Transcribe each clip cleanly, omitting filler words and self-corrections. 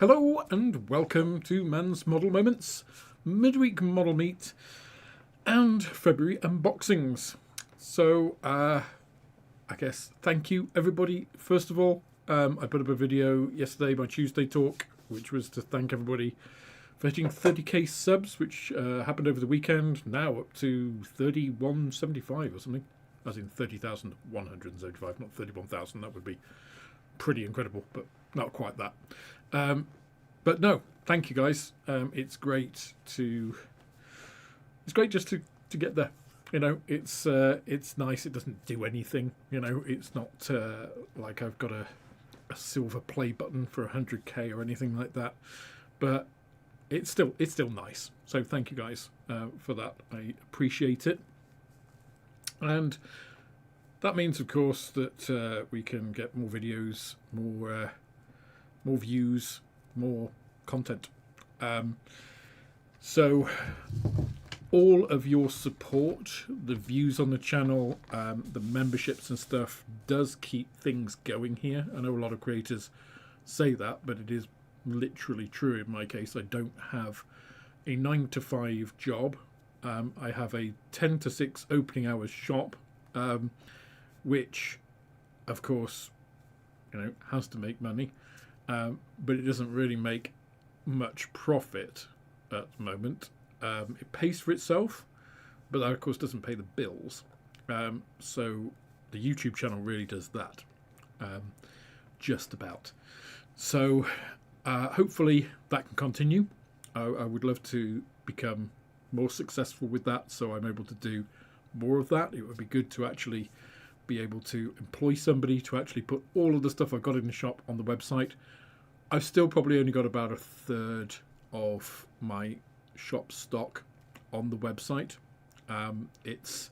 Hello and welcome to Man's Model Moments, Midweek Model Meet and February unboxings. So, I guess thank you everybody. First of all, I put up a video yesterday, my Tuesday talk, which was to thank everybody for hitting 30k subs, which happened over the weekend, now up to 3175 or something, as in 30,175, not 31,000. That would be pretty incredible, but not quite that. But no, thank you guys. It's great just to get there. You know, it's nice. It doesn't do anything. You know, it's not like I've got a silver play button for 100k or anything like that. But it's still nice. So thank you guys for that. I appreciate it. And that means, of course, that we can get more videos, more views, more content. So all of your support, the views on the channel, the memberships and stuff does keep things going here. I know a lot of creators say that, but it is literally true in my case. I don't have a 9-to-5 job. I have a 10 to 6 opening hours shop, which of course, you know, has to make money. But it doesn't really make much profit at the moment. It pays for itself, but that of course doesn't pay the bills. So the YouTube channel really does that, just about. So hopefully that can continue. I would love to become more successful with that, so I'm able to do more of that. It would be good to actually be able to employ somebody to actually put all of the stuff I've got in the shop on the website. I've still probably only got about a third of my shop stock on the website. It's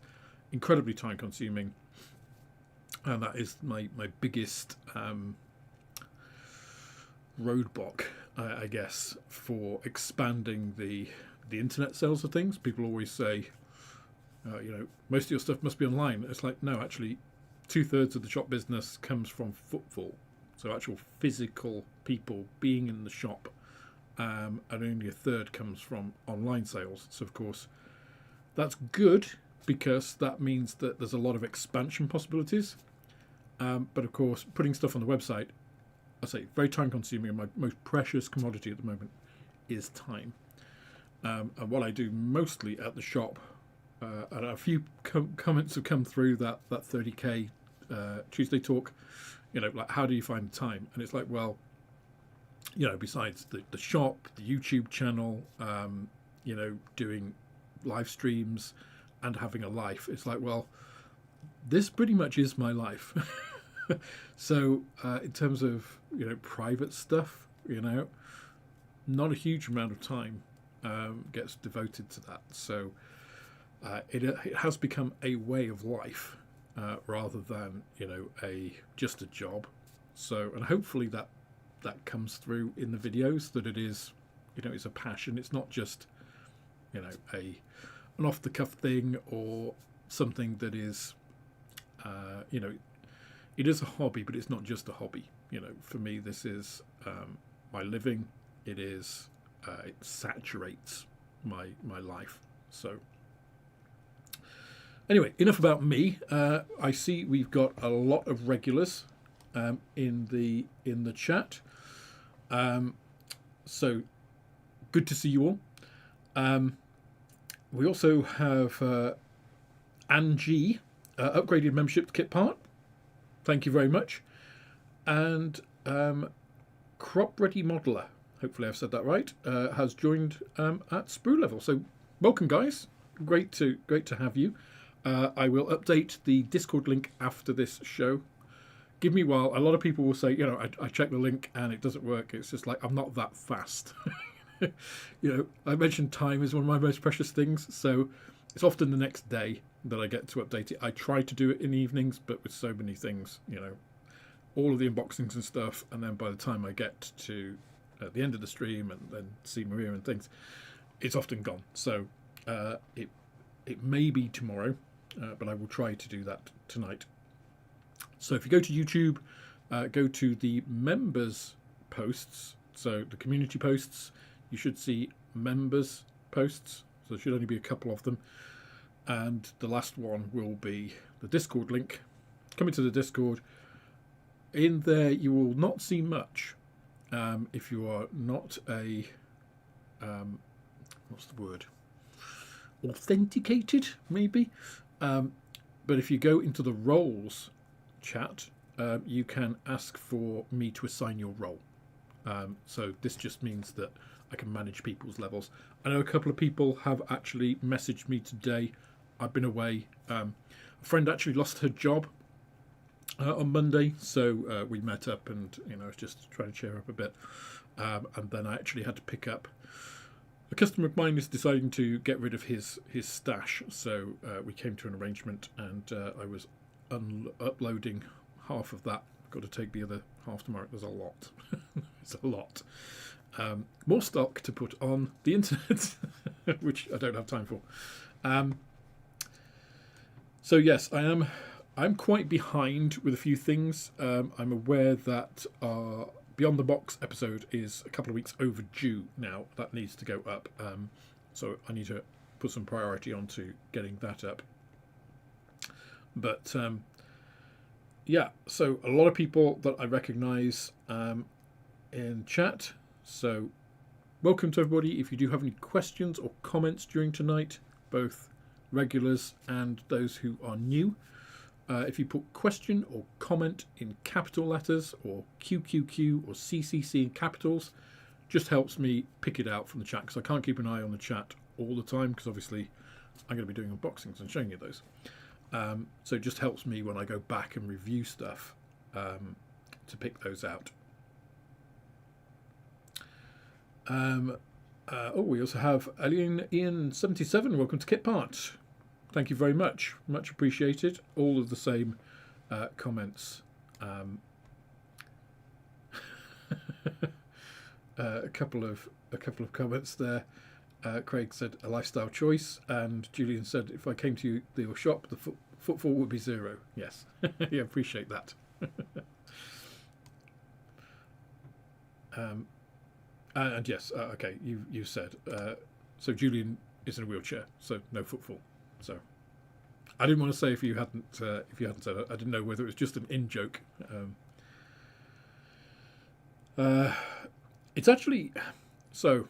incredibly time consuming, and that is my biggest roadblock, I guess, for expanding the internet sales of things. People always say, you know, most of your stuff must be online. It's like, no, actually 2/3 of the shop business comes from footfall. So actual physical people being in the shop, and only a third comes from online sales. So of course, that's good because that means that there's a lot of expansion possibilities. But of course, putting stuff on the website, I say, very time consuming, and my most precious commodity at the moment is time. And what I do mostly at the shop, and a few comments have come through that 30k Tuesday talk, you know, like, how do you find the time? And it's like, well, you know, besides the shop, the YouTube channel, you know, doing live streams and having a life, it's like, well, this pretty much is my life. So in terms of, you know, private stuff, you know, not a huge amount of time gets devoted to that. So it has become a way of life, rather than, you know, just a job. So, and hopefully that comes through in the videos, that it is, you know, it's a passion. It's not just, you know, an off the cuff thing or something that is, you know, it is a hobby, but it's not just a hobby. You know, for me, this is my living. It is, it saturates my life. So anyway, enough about me. I see we've got a lot of regulars in the chat. So good to see you all. We also have Angie, upgraded membership to Kit Part. Thank you very much. And Crop Ready Modeler, hopefully I've said that right, has joined at sprue level. So welcome, guys. Great to have you. I will update the Discord link after this show. Give me a while. A lot of people will say, you know, I check the link and it doesn't work. It's just like, I'm not that fast. You know, I mentioned time is one of my most precious things. So it's often the next day that I get to update it. I try to do it in the evenings, but with so many things, you know, all of the unboxings and stuff. And then by the time I get to the end of the stream and then see Maria and things, it's often gone. So it may be tomorrow, but I will try to do that tonight. So if you go to YouTube, go to the members posts So the community posts, you should see members posts. So there should only be a couple of them. And the last one will be the Discord link. Come into the Discord. In there, you will not see much if you are not a what's the word? Authenticated, maybe. But if you go into the roles chat, you can ask for me to assign your role. So this just means that I can manage people's levels. I know a couple of people have actually messaged me today. I've been away. A friend actually lost her job on Monday, so we met up and just trying to cheer up a bit. And then I actually had to pick up. A customer of mine is deciding to get rid of his stash, so we came to an arrangement, and I was uploading half of that. I've got to take the other half tomorrow. There's a lot. It's a lot. More stock to put on the internet, which I don't have time for. So yes, I'm quite behind with a few things. I'm aware that our Beyond the Box episode is a couple of weeks overdue now. That needs to go up. So I need to put some priority onto getting that up. But yeah, so a lot of people that I recognise in chat. So welcome to everybody. If you do have any questions or comments during tonight, both regulars and those who are new, if you put question or comment in capital letters or QQQ or CCC in capitals, just helps me pick it out from the chat, because I can't keep an eye on the chat all the time, because obviously I'm going to be doing unboxings and showing you those. So it just helps me when I go back and review stuff to pick those out. We also have Alien Ian 77. Welcome to Kit Part. Thank you very much. Much appreciated. All of the same comments. A couple of comments there. Craig said a lifestyle choice, and Julian said if I came to your shop, the footfall would be 0. Yes, yeah, appreciate that. And yes, okay, you said so. Julian is in a wheelchair, so no footfall. So I didn't want to say if you hadn't said it. I didn't know whether it was just an in joke. It's actually so.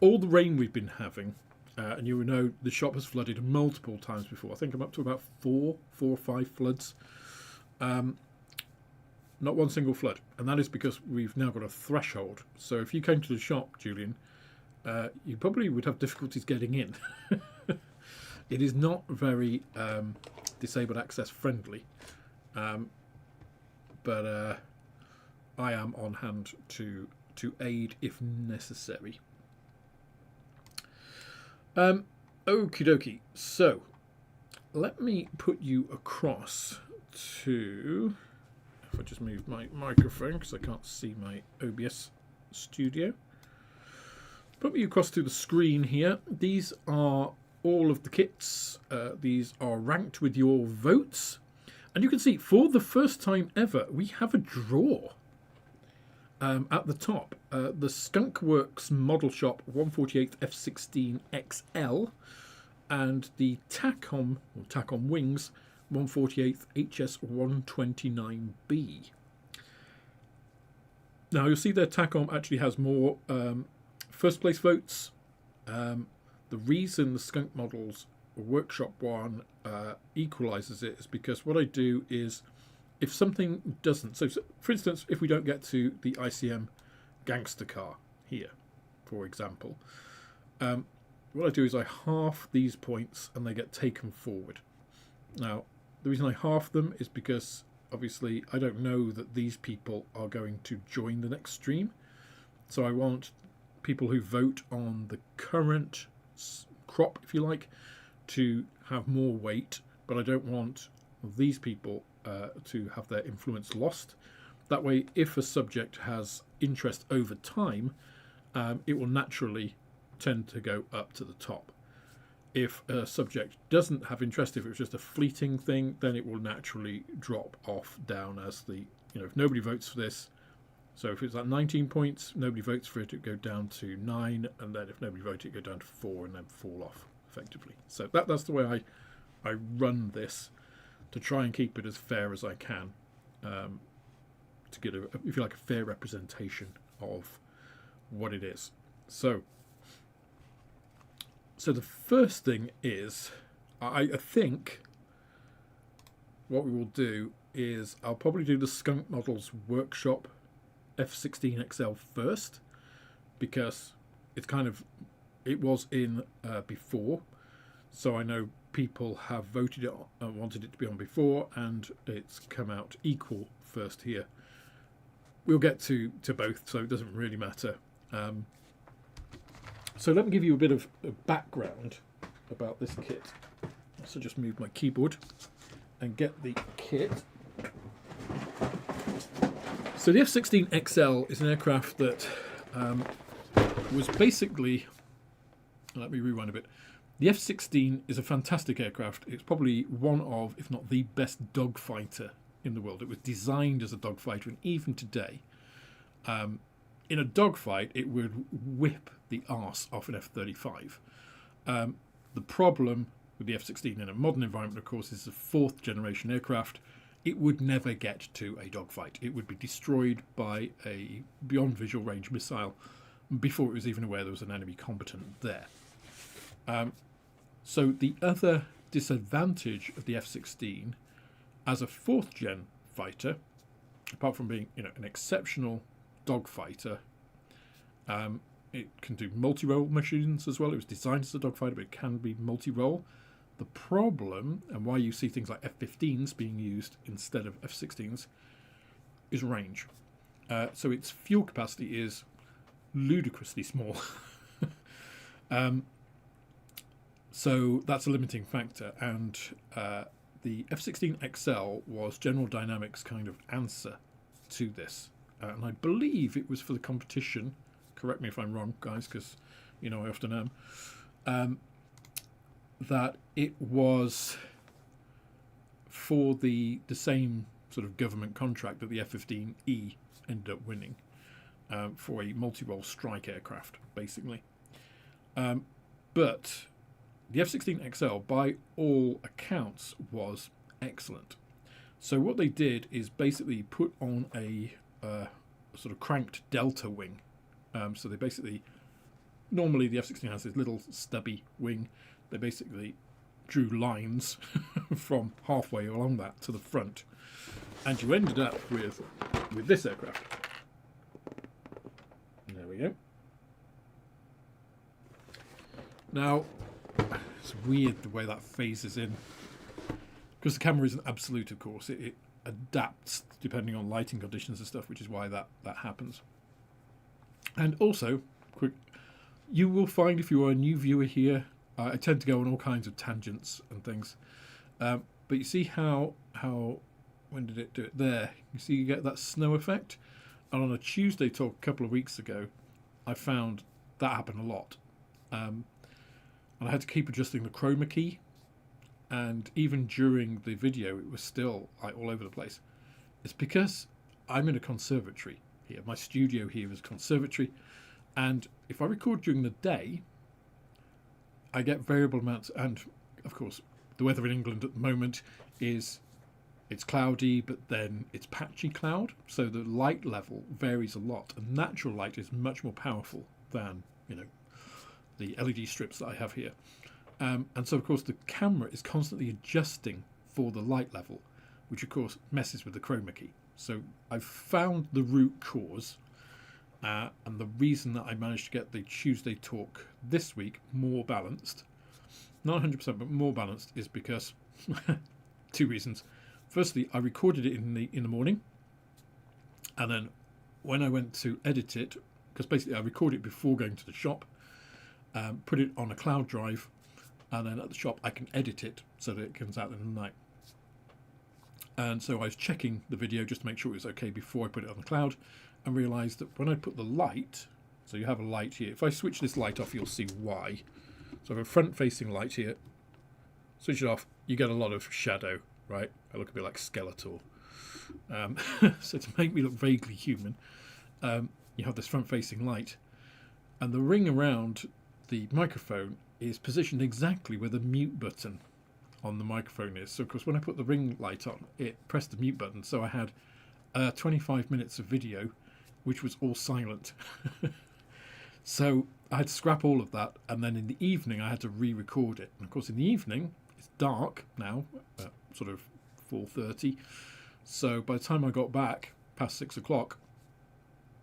All the rain we've been having, and you know the shop has flooded multiple times before. I think I'm up to about 4 or 5 floods. Not one single flood, and that is because we've now got a threshold. So if you came to the shop, Julian, you probably would have difficulties getting in. It is not very disabled access friendly, but I am on hand to aid if necessary. Okie dokie. So let me put you across to. If I just move my microphone because I can't see my OBS studio. Put me across to the screen here. These are all of the kits. These are ranked with your votes. And you can see, for the first time ever, we have a draw at the top. The Skunk Works Model Shop 148 F16 XL and the Takom Wings 148th HS129B. Now you'll see that Takom actually has more first place votes. The reason the Skunk Models Workshop one equalises it is because what I do is, if something doesn't, so for instance, if we don't get to the ICM gangster car here, for example, what I do is I half these points and they get taken forward. Now, the reason I half them is because obviously I don't know that these people are going to join the next stream. So I want people who vote on the current crop, if you like, to have more weight, but I don't want these people to have their influence lost. That way, if a subject has interest over time, it will naturally tend to go up to the top. If a subject doesn't have interest, if it was just a fleeting thing, then it will naturally drop off down as the, if nobody votes for this, So if it's at 19 points, nobody votes for it, it go down to 9, and then if nobody votes, it go down to 4 and then fall off effectively. So that's the way I run this, to try and keep it as fair as I can, to get if you like, a fair representation of what it is. So the first thing is, I think what we will do is I'll probably do the Skunk Models Workshop F16XL first, because it was in before, so I know people have voted it, wanted it to be on before, and it's come out equal first here. We'll get to both, so it doesn't really matter. So let me give you a bit of background about this kit. So just move my keyboard and get the kit. So the F-16XL is an aircraft that was basically, let me rewind a bit. The F-16 is a fantastic aircraft. It's probably one of, if not the best dogfighter in the world. It was designed as a dogfighter, and even today, in a dogfight, it would whip the arse off an F-35. The problem with the F-16 in a modern environment, of course, is a fourth generation aircraft. It would never get to a dogfight. It would be destroyed by a beyond visual range missile before it was even aware there was an enemy combatant there. So the other disadvantage of the F-16 as a fourth gen fighter, apart from being an exceptional dogfighter, it can do multi-role missions as well. It was designed as a dogfighter, but it can be multi-role. The problem, and why you see things like F-15s being used instead of F-16s, is range. So its fuel capacity is ludicrously small. So that's a limiting factor. And the F-16XL was General Dynamics' kind of answer to this. And I believe it was for the competition. Correct me if I'm wrong, guys, because I often am. That it was for the same sort of government contract that the F-15E ended up winning, for a multi-role strike aircraft, basically. But the F-16XL, by all accounts, was excellent. So what they did is basically put on a sort of cranked delta wing. So they basically, normally the F-16 has this little stubby wing. They basically drew lines from halfway along that to the front, and you ended up with this aircraft. There we go. Now, it's weird the way that phases in, because the camera isn't absolute, of course. It adapts depending on lighting conditions and stuff, which is why that happens. And also, you will find, if you are a new viewer here, I tend to go on all kinds of tangents and things, but you see how when did it do it? There, you see you get that snow effect, and on a Tuesday talk a couple of weeks ago, I found that happened a lot, and I had to keep adjusting the chroma key, and even during the video it was still all over the place. It's because I'm in a conservatory here. My studio here is a conservatory, and if I record during the day, I get variable amounts, and of course the weather in England at the moment is it's cloudy, but then it's patchy cloud, so the light level varies a lot, and natural light is much more powerful than the LED strips that I have here, and so of course the camera is constantly adjusting for the light level, which of course messes with the chroma key. So I've found the root cause. And the reason that I managed to get the Tuesday talk this week more balanced, not 100%, but more balanced, is because two reasons. Firstly, I recorded it in the morning, and then when I went to edit it, because basically I record it before going to the shop, put it on a cloud drive, and then at the shop I can edit it so that it comes out in the night. And so I was checking the video just to make sure it was okay before I put it on the cloud, and realised that when I put the light, so you have a light here, if I switch this light off you'll see why. So I have a front facing light here, switch it off, you get a lot of shadow, right? I look a bit like Skeletor. So to make me look vaguely human, you have this front-facing light, and the ring around the microphone is positioned exactly where the mute button on the microphone is. So of course when I put the ring light on, it pressed the mute button, so I had 25 minutes of video which was all silent. So I had to scrap all of that, and then in the evening I had to re-record it. And of course in the evening it's dark now, sort of 4:30, so by the time I got back past 6 o'clock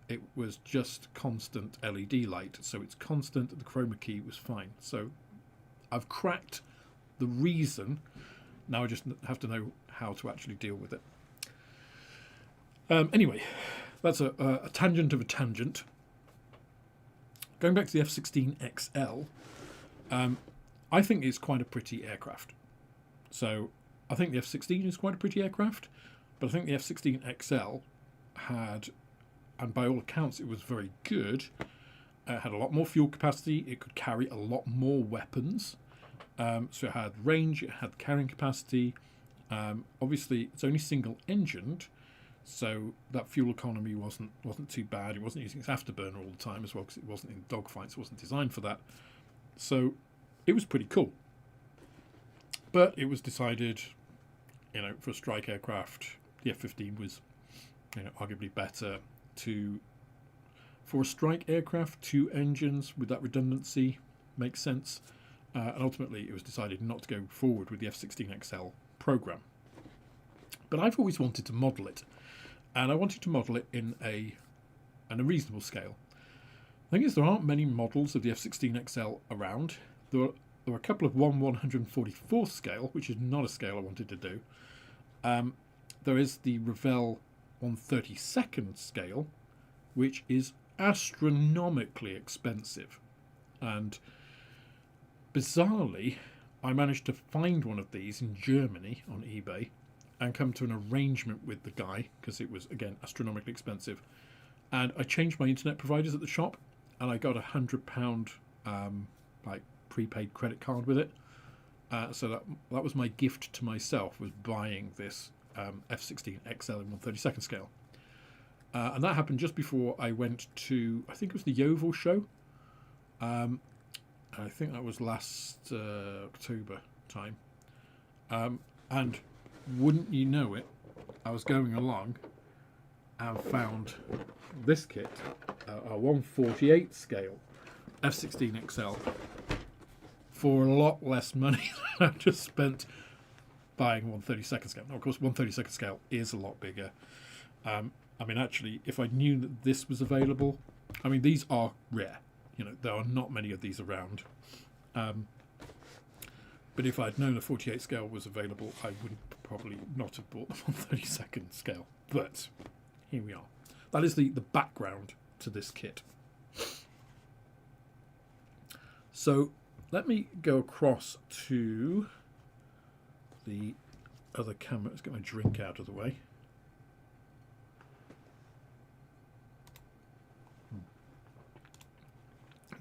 it was just constant LED light, so it's constant, the chroma key was fine. So I've cracked the reason, now I just have to know how to actually deal with it. Anyway, that's a tangent of a tangent. Going back to the F-16XL, I think it's quite a pretty aircraft. So I think the F-16 is quite a pretty aircraft, but I think the F-16XL had, and by all accounts it was very good, it had a lot more fuel capacity, it could carry a lot more weapons. So it had range, it had carrying capacity. Obviously it's only single engined, so that fuel economy wasn't too bad. It wasn't using its afterburner all the time as well, because it wasn't in dogfights, it wasn't designed for that. So it was pretty cool. But it was decided, for a strike aircraft, the F-15 was, arguably better. For a strike aircraft, 2 engines with that redundancy makes sense. And ultimately it was decided not to go forward with the F-16XL program. But I've always wanted to model it, and I wanted to model it in a reasonable scale. The thing is, there aren't many models of the F-16XL around. There are a couple of 1/144th scale, which is not a scale I wanted to do. There is the Revell 1/32nd scale, which is astronomically expensive, and bizarrely I managed to find one of these in Germany on eBay and come to an arrangement with the guy, because it was again astronomically expensive, and I changed my internet providers at the shop and I got £100 like prepaid credit card with it. So that was my gift to myself, was buying this F-16XL in 1/32nd scale. And that happened just before I went to, I think it was the Yeovil show. I think that was last October time. And wouldn't you know it, I was going along and found this kit, a 1/48 scale F-16XL, for a lot less money than I just spent buying 1/32nd scale. Now, of course, 1/32nd scale is a lot bigger. I mean, actually, if I knew that this was available, I mean, these are rare. There are not many of these around. But if I'd known a 48 scale was available, I would probably not have bought the 1/32nd scale. But here we are. That is the background to this kit. So let me go across to the other camera. Let's get my drink out of the way.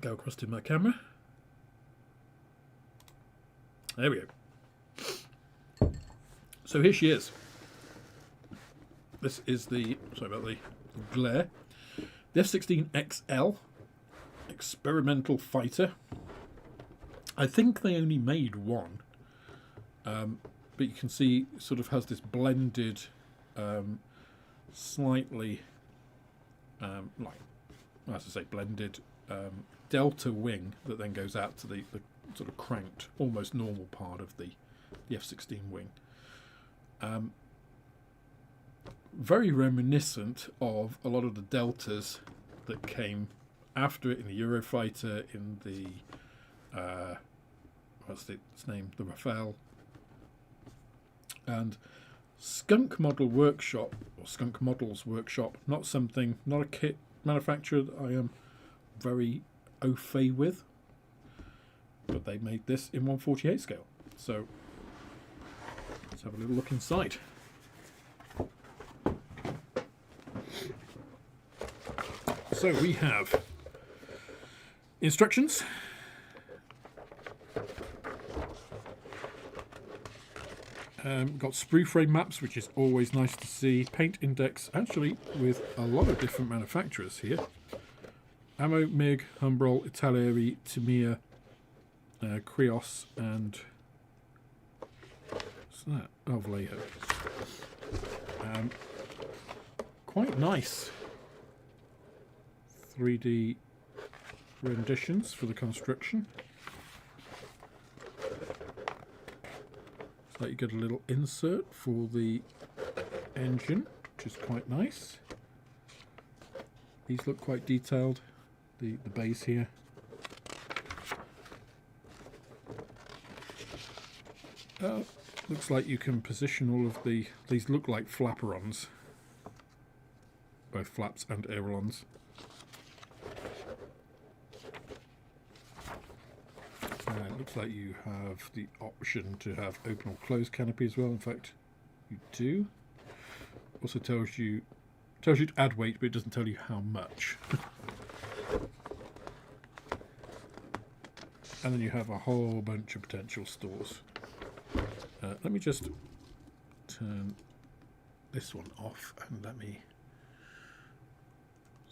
Go across to my camera. There we go. So here she is. This is sorry about the glare, the F-16XL experimental fighter. I think they only made one, but you can see it sort of has this blended, slightly, like, as I say, blended delta wing that then goes out to the sort of cranked, almost normal part of the F-16 wing. Very reminiscent of a lot of the deltas that came after it in the Eurofighter, in the what's its name, the Rafale, and Skunk Model Workshop, or Skunk Models Workshop, not a kit manufacturer that I am very au fait with, but they made this in 1/48 scale. So let's have a little look inside. So we have instructions, Got sprue frame maps, which is always nice to see. Paint index, actually with a lot of different manufacturers here. Ammo, MiG, Humbrol, Italeri, Tamiya, Krios, and what's that? Oh, Vallejo. Quite nice 3D renditions for the construction. So you get a little insert for the engine, which is quite nice. These look quite detailed. The base here. Looks like you can position all of these look like flaperons, both flaps and ailerons. It looks like you have the option to have open or closed canopy as well. In fact, you do. Also tells you to add weight, but it doesn't tell you how much. And then you have a whole bunch of potential stores. Let me just turn this one off and let me...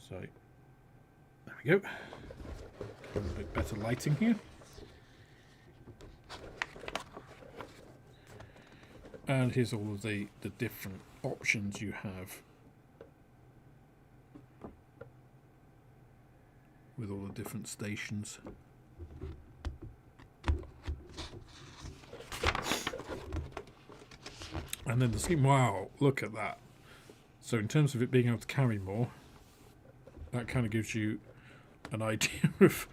So, there we go. A bit better lighting here. And here's all of the different options you have with all the different stations. And then the scheme, wow, look at that. So in terms of it being able to carry more, that kind of gives you an idea of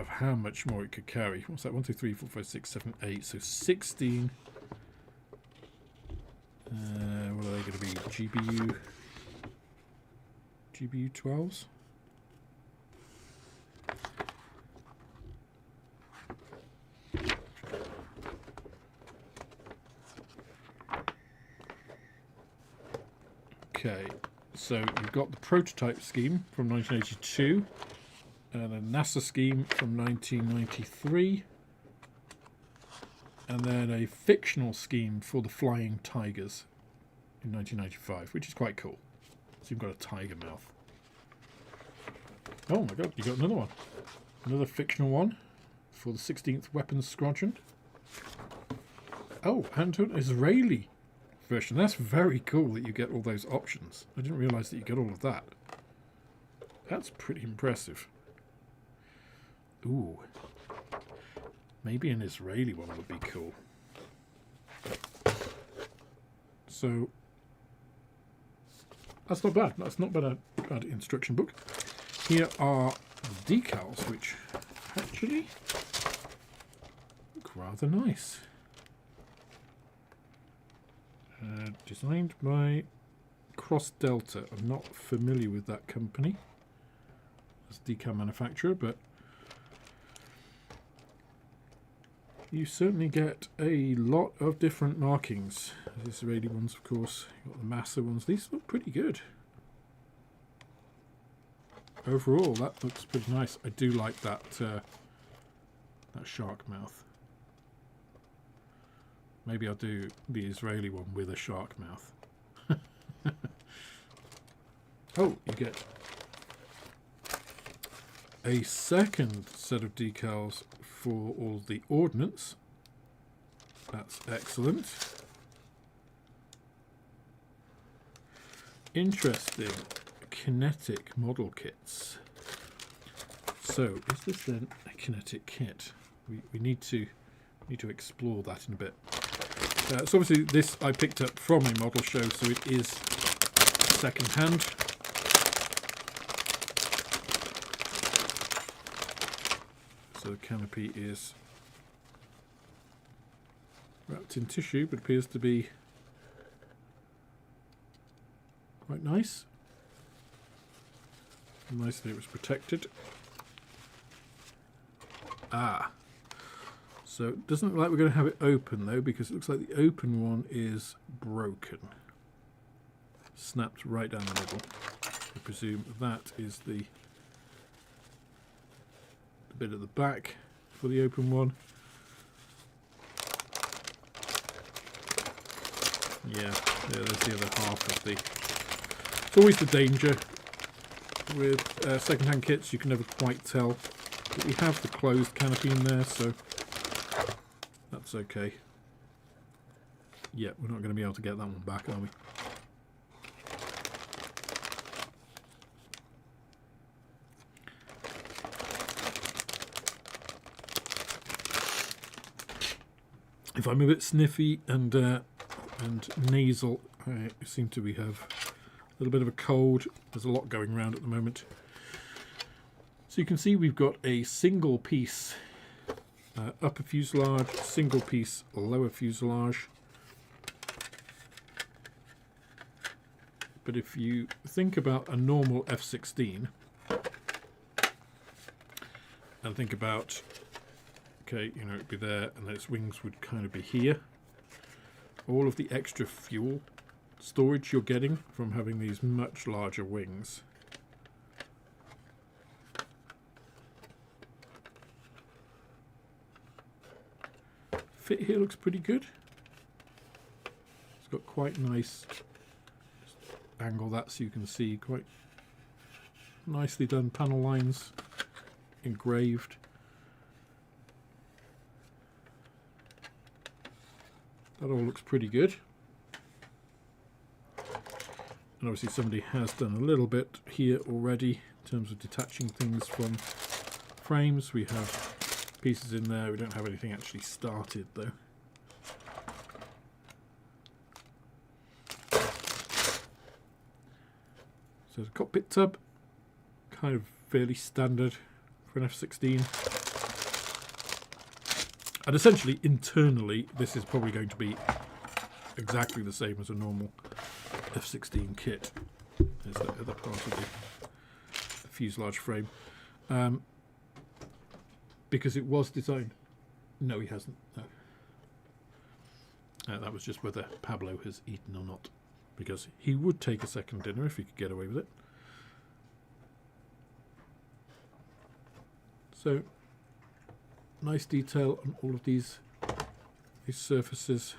how much more it could carry. What's that? 1, 2, 3, 4, 5, 6, 7, 8. So 16. What are they going to be? GBU 12s? Okay, so you've got the prototype scheme from 1982 and a NASA scheme from 1993 and then a fictional scheme for the Flying Tigers in 1995, which is quite cool. So you've got a tiger mouth. Oh my god, you got another one. Another fictional one for the 16th Weapons Squadron. Oh, and an Israeli version. That's very cool that you get all those options. I didn't realise that you get all of that. That's pretty impressive. Ooh. Maybe an Israeli one would be cool. So, that's not bad. That's not bad a bad instruction book. Here are the decals, which actually look rather nice. Designed by Cross Delta. I'm not familiar with that company as a decal manufacturer, but you certainly get a lot of different markings. The Israeli ones, of course. You've got the Massa ones. These look pretty good. Overall, that looks pretty nice. I do like that that shark mouth. Maybe I'll do the Israeli one with a shark mouth. Oh, you get a second set of decals for all the ordnance. That's excellent. Interesting. Kinetic model kits. So, is this then a kinetic kit? We need to explore that in a bit. So obviously this I picked up from a model show, so it is second hand. So the canopy is wrapped in tissue, but appears to be quite nice. Nice that it was protected. Ah. So it doesn't look like we're going to have it open though, because it looks like the open one is broken. Snapped right down the middle. I presume that is the bit at the back for the open one. Yeah, there's the other half of the... It's always the danger with second-hand kits, you can never quite tell. But we have the closed canopy in there, so that's okay. Yeah, we're not going to be able to get that one back, are we? If I'm a bit sniffy and nasal, I seem to have a little bit of a cold. There's a lot going around at the moment. So you can see we've got a single piece upper fuselage, single piece lower fuselage. But if you think about a normal F-16 and think about, okay, you know, it'd be there and then its wings would kind of be here. All of the extra fuel storage you're getting from having these much larger wings. Fit here looks pretty good. It's got quite nice, just angle that so you can see, quite nicely done panel lines engraved. That all looks pretty good. And obviously somebody has done a little bit here already in terms of detaching things from frames. We have pieces in there. We don't have anything actually started though. So the cockpit tub, kind of fairly standard for an F-16. And essentially, internally, this is probably going to be exactly the same as a normal F-16 kit. There's that other part of the fuselage frame. Because it was designed... No, he hasn't. No. That was just whether Pablo has eaten or not. Because he would take a second dinner if he could get away with it. So... nice detail on all of these surfaces.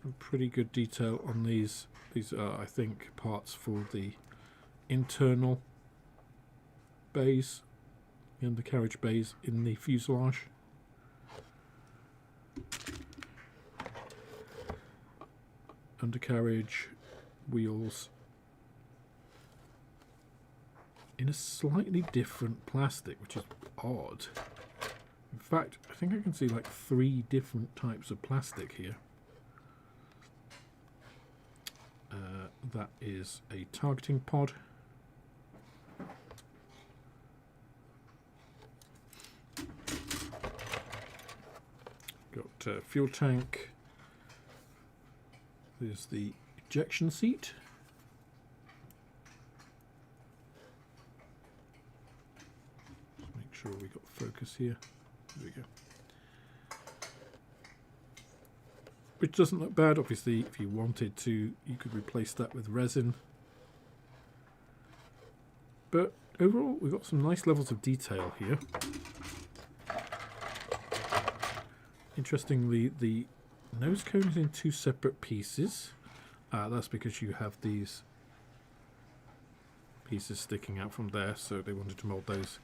Some pretty good detail on these. These are, I think, parts for the internal bays and the carriage bays in the fuselage. Undercarriage wheels in a slightly different plastic, which is odd. In fact, I think I can see like 3 different types of plastic here. That is a targeting pod. Got fuel tank. There's the ejection seat. Sure we got focus here. There we go. Which doesn't look bad. Obviously, if you wanted to, you could replace that with resin. But overall, we've got some nice levels of detail here. Interestingly, the nose cone is in 2 separate pieces. That's because you have these pieces sticking out from there, so they wanted to mold those.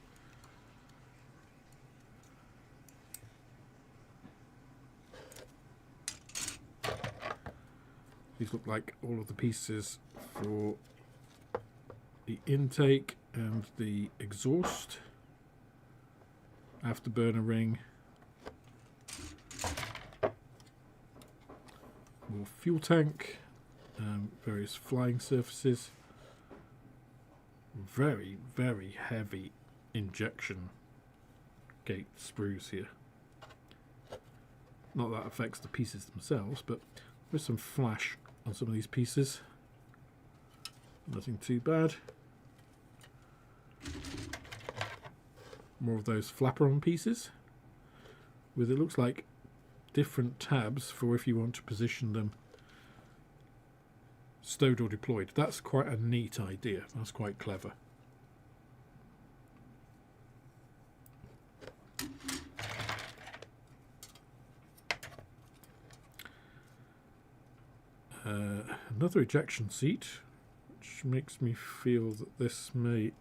These look like all of the pieces for the intake and the exhaust, afterburner ring, more fuel tank, various flying surfaces, very, very heavy injection gate sprues here. Not that affects the pieces themselves, but there's some flash on some of these pieces. Nothing too bad. More of those flapper-on pieces with, it looks like, different tabs for if you want to position them stowed or deployed. That's quite a neat idea. That's quite clever. Another ejection seat, which makes me feel that this may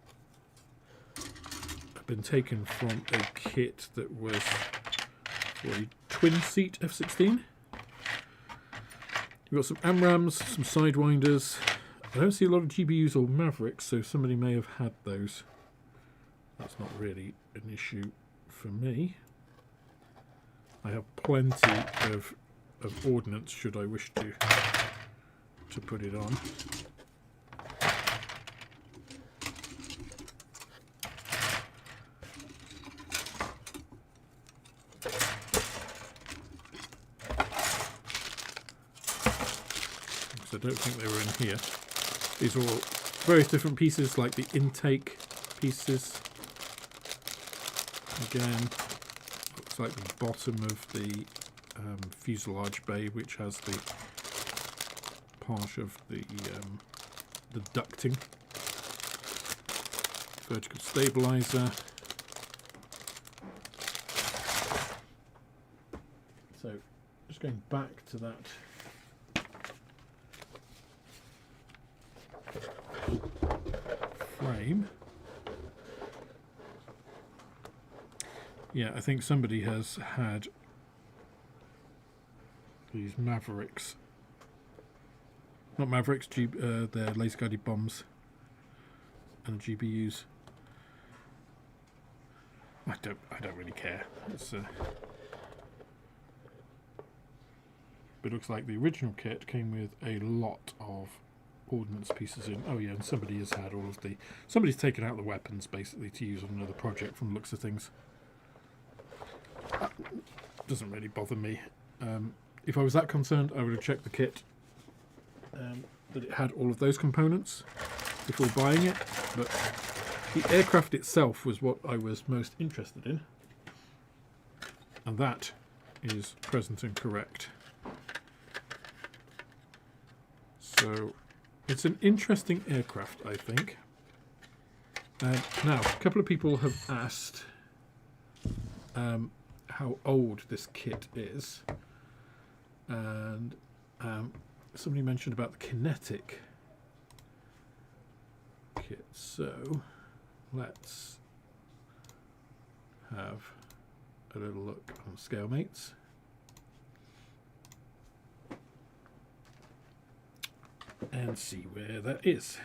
have been taken from a kit that was for a twin seat F16. We've got some AMRAMs, some Sidewinders. I don't see a lot of GBUs or Mavericks, so somebody may have had those. That's not really an issue for me. I have plenty of ordnance should I wish to put it on. I don't think they were in here. These are all various different pieces, like the intake pieces. Again, looks like the bottom of the fuselage bay, which has the part of the ducting. Vertical stabilizer. So, just going back to that frame. Yeah, I think somebody has had these Mavericks. Not Mavericks, they're laser guided bombs and GBUs. I don't really care. It's, but it looks like the original kit came with a lot of ordnance pieces in. Oh yeah, and somebody has had all of the... Somebody's taken out the weapons, basically, to use on another project from the looks of things. That doesn't really bother me. If I was that concerned, I would have checked the kit that it had all of those components before buying it, but the aircraft itself was what I was most interested in, and that is present and correct. So it's an interesting aircraft, I think. Now, a couple of people have asked how old this kit is, and somebody mentioned about the kinetic kit. So let's have a little look on Scalemates. And see where that is.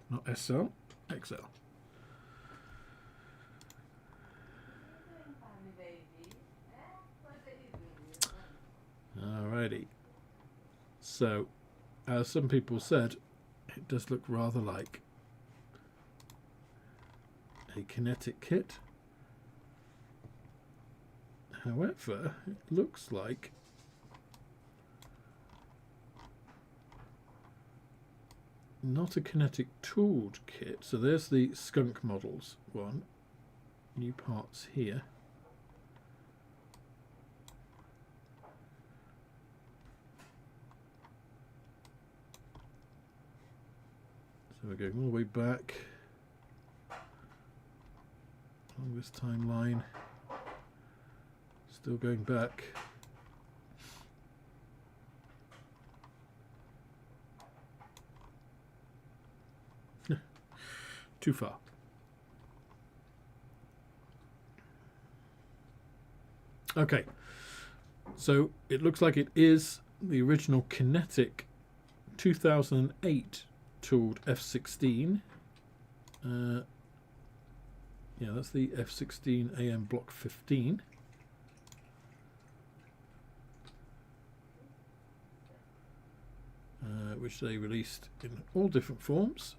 Not SL, XL. Alrighty. So, as some people said, it does look rather like a kinetic kit. However, it looks like not a kinetic tooled kit. So there's the skunk models one. New parts here. So we're going all the way back along this timeline. Still going back. Too far. Okay, so it looks like it is the original kinetic 2008 tooled F16. Yeah, that's the F16 AM Block 15. Which they released in all different forms.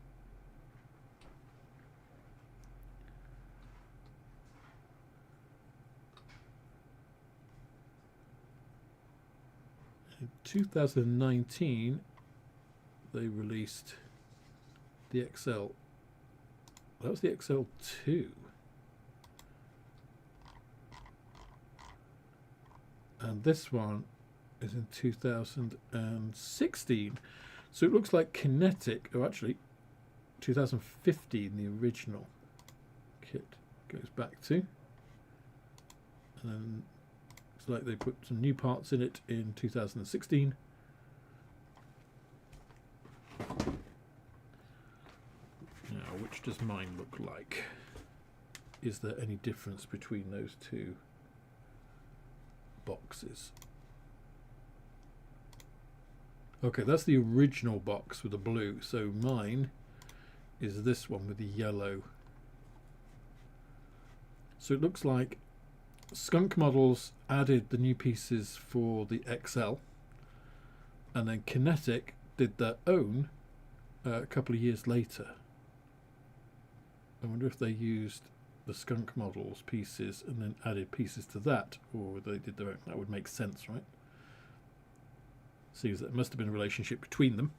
In 2019, they released the XL. That was the XL2. And this one is in 2016. So it looks like kinetic, oh actually, 2015, the original kit goes back to. And then Looks like they put some new parts in it in 2016. Now, which does mine look like? Is there any difference between those two boxes? Okay, that's the original box with the blue. So mine is this one with the yellow. So it looks like Skunk Models added the new pieces for the XL, and then Kinetic did their own a couple of years later. I wonder if they used the Skunk Models pieces and then added pieces to that, or they did their own. That would make sense, right? Seems that there must have been a relationship between them.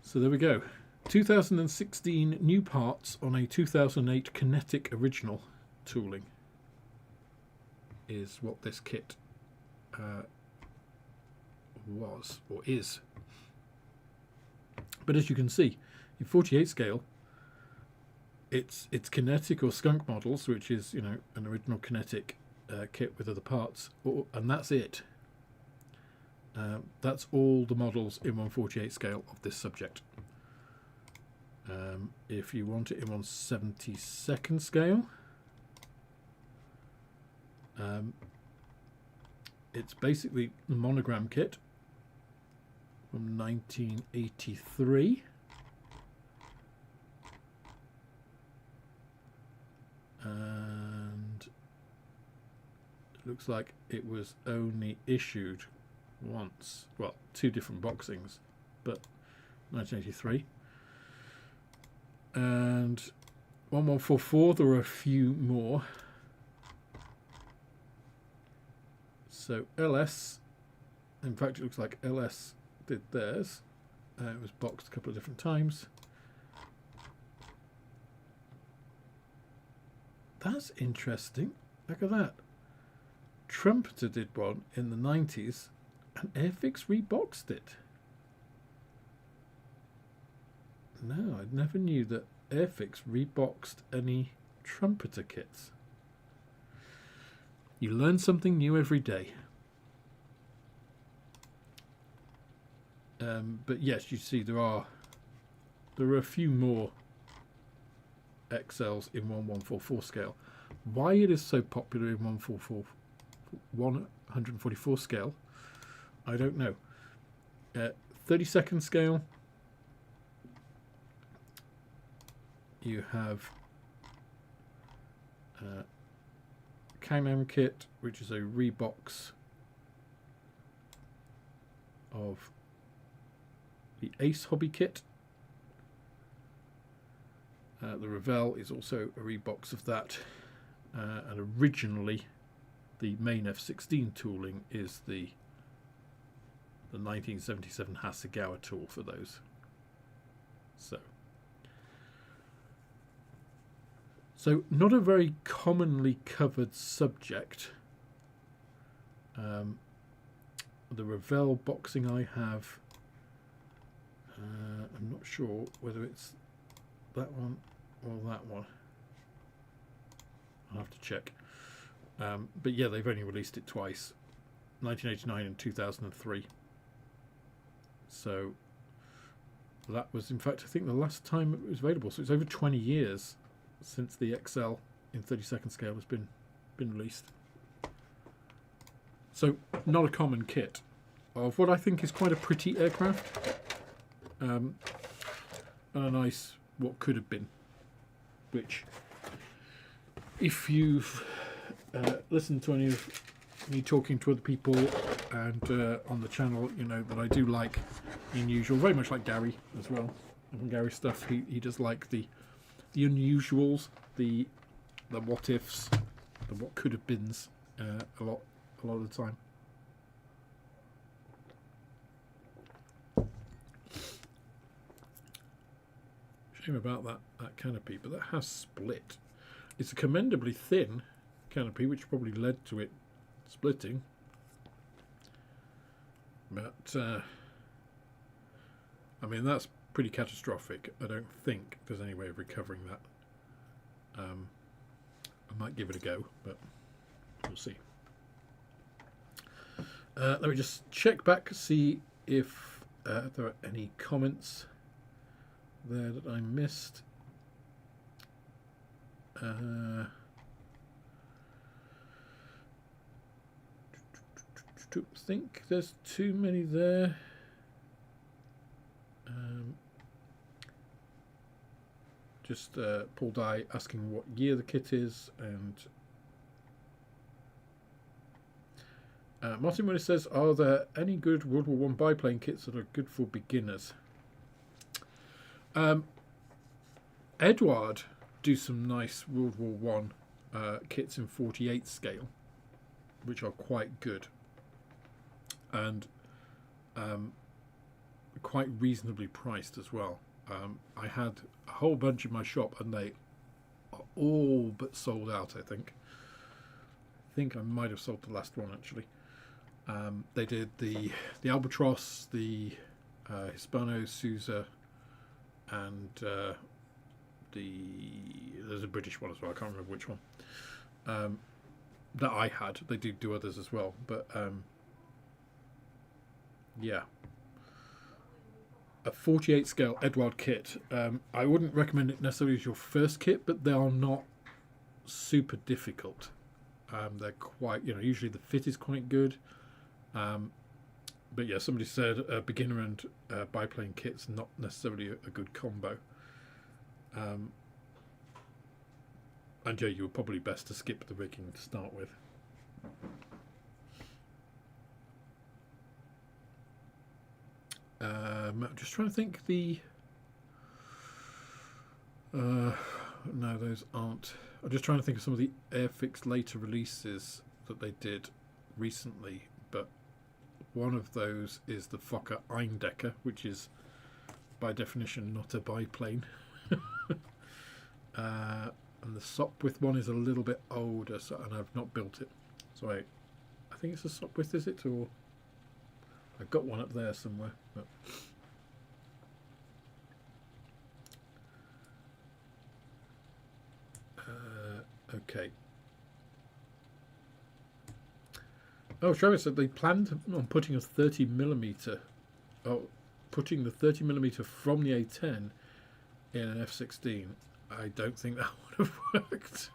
So there we go. 2016 new parts on a 2008 Kinetic original tooling is what this kit was, or is. But as you can see, in 48 scale, it's Kinetic or Skunk Models, which is, you know, an original Kinetic kit with other parts, and that's it. That's all the models in 1/48 scale of this subject. If you want it in 1/72 scale, it's basically the monogram kit from 1983. And it looks like it was only issued once. Well, two different boxings, but 1983. And 1144, there were a few more. So LS, in fact, it looks like LS did theirs. It was boxed a couple of different times. That's interesting. Look at that. Trumpeter did one in the 90s, and Airfix reboxed it. No, I never knew that Airfix reboxed any Trumpeter kits. You learn something new every day. But yes, you see there are a few more XLs in 1144 scale. Why it is so popular in 144 scale, I don't know. 32nd scale, you have Can-Am kit, which is a rebox of the Ace Hobby kit. The Revell is also a rebox of that, and originally the main F16 tooling is the 1977 Hasegawa tool for those. So not a very commonly covered subject. The Revell boxing I have, I'm not sure whether it's that one or that one. I'll have to check. But yeah, they've only released it twice, 1989 and 2003. So that was, in fact, I think the last time it was available. So it's over 20 years since the XL in 32nd scale has been released. So not a common kit of what I think is quite a pretty aircraft, and a nice what could have been, which if you've listened to any of me talking to other people and on the channel, you know that I do like the unusual, very much like Gary as well. And Gary's stuff, he does like the unusuals, the what ifs, the what could have beens, a lot of the time. Shame about that canopy, but that has split. It's a commendably thin canopy, which probably led to it splitting. But I mean, that's pretty catastrophic. I don't think there's any way of recovering that. I might give it a go, but shall see. Let me just check back, see if there are any comments there that I missed. Don't think there's too many there. Just Paul Dye asking what year the kit is, and Martin Willis says, are there any good World War I biplane kits that are good for beginners? Edward do some nice World War One kits in 48 scale, which are quite good and quite reasonably priced as well. I had a whole bunch in my shop and they are all but sold out. I think I might have sold the last one actually. They did the Albatross, the Hispano Sousa, and there's a British one as well. I can't remember which one that I had. They do others as well, but yeah, a 48 scale Edward kit. I wouldn't recommend it necessarily as your first kit, but they are not super difficult. They're quite, usually the fit is quite good. But yeah, somebody said beginner and biplane kit's not necessarily a good combo. And yeah, you were probably best to skip the rigging to start with. I'm just trying to think no, those aren't. I'm just trying to think of some of the Airfix later releases that they did recently, but one of those is the Fokker Eindecker, which is by definition not a biplane. And the Sopwith one is a little bit older, and I've not built it. So I think it's a Sopwith, is it? Or I've got one up there somewhere. But okay. Oh, Travis said they planned on putting a 30mm. Oh, putting the 30mm from the A10 in an F-16. I don't think that would have worked.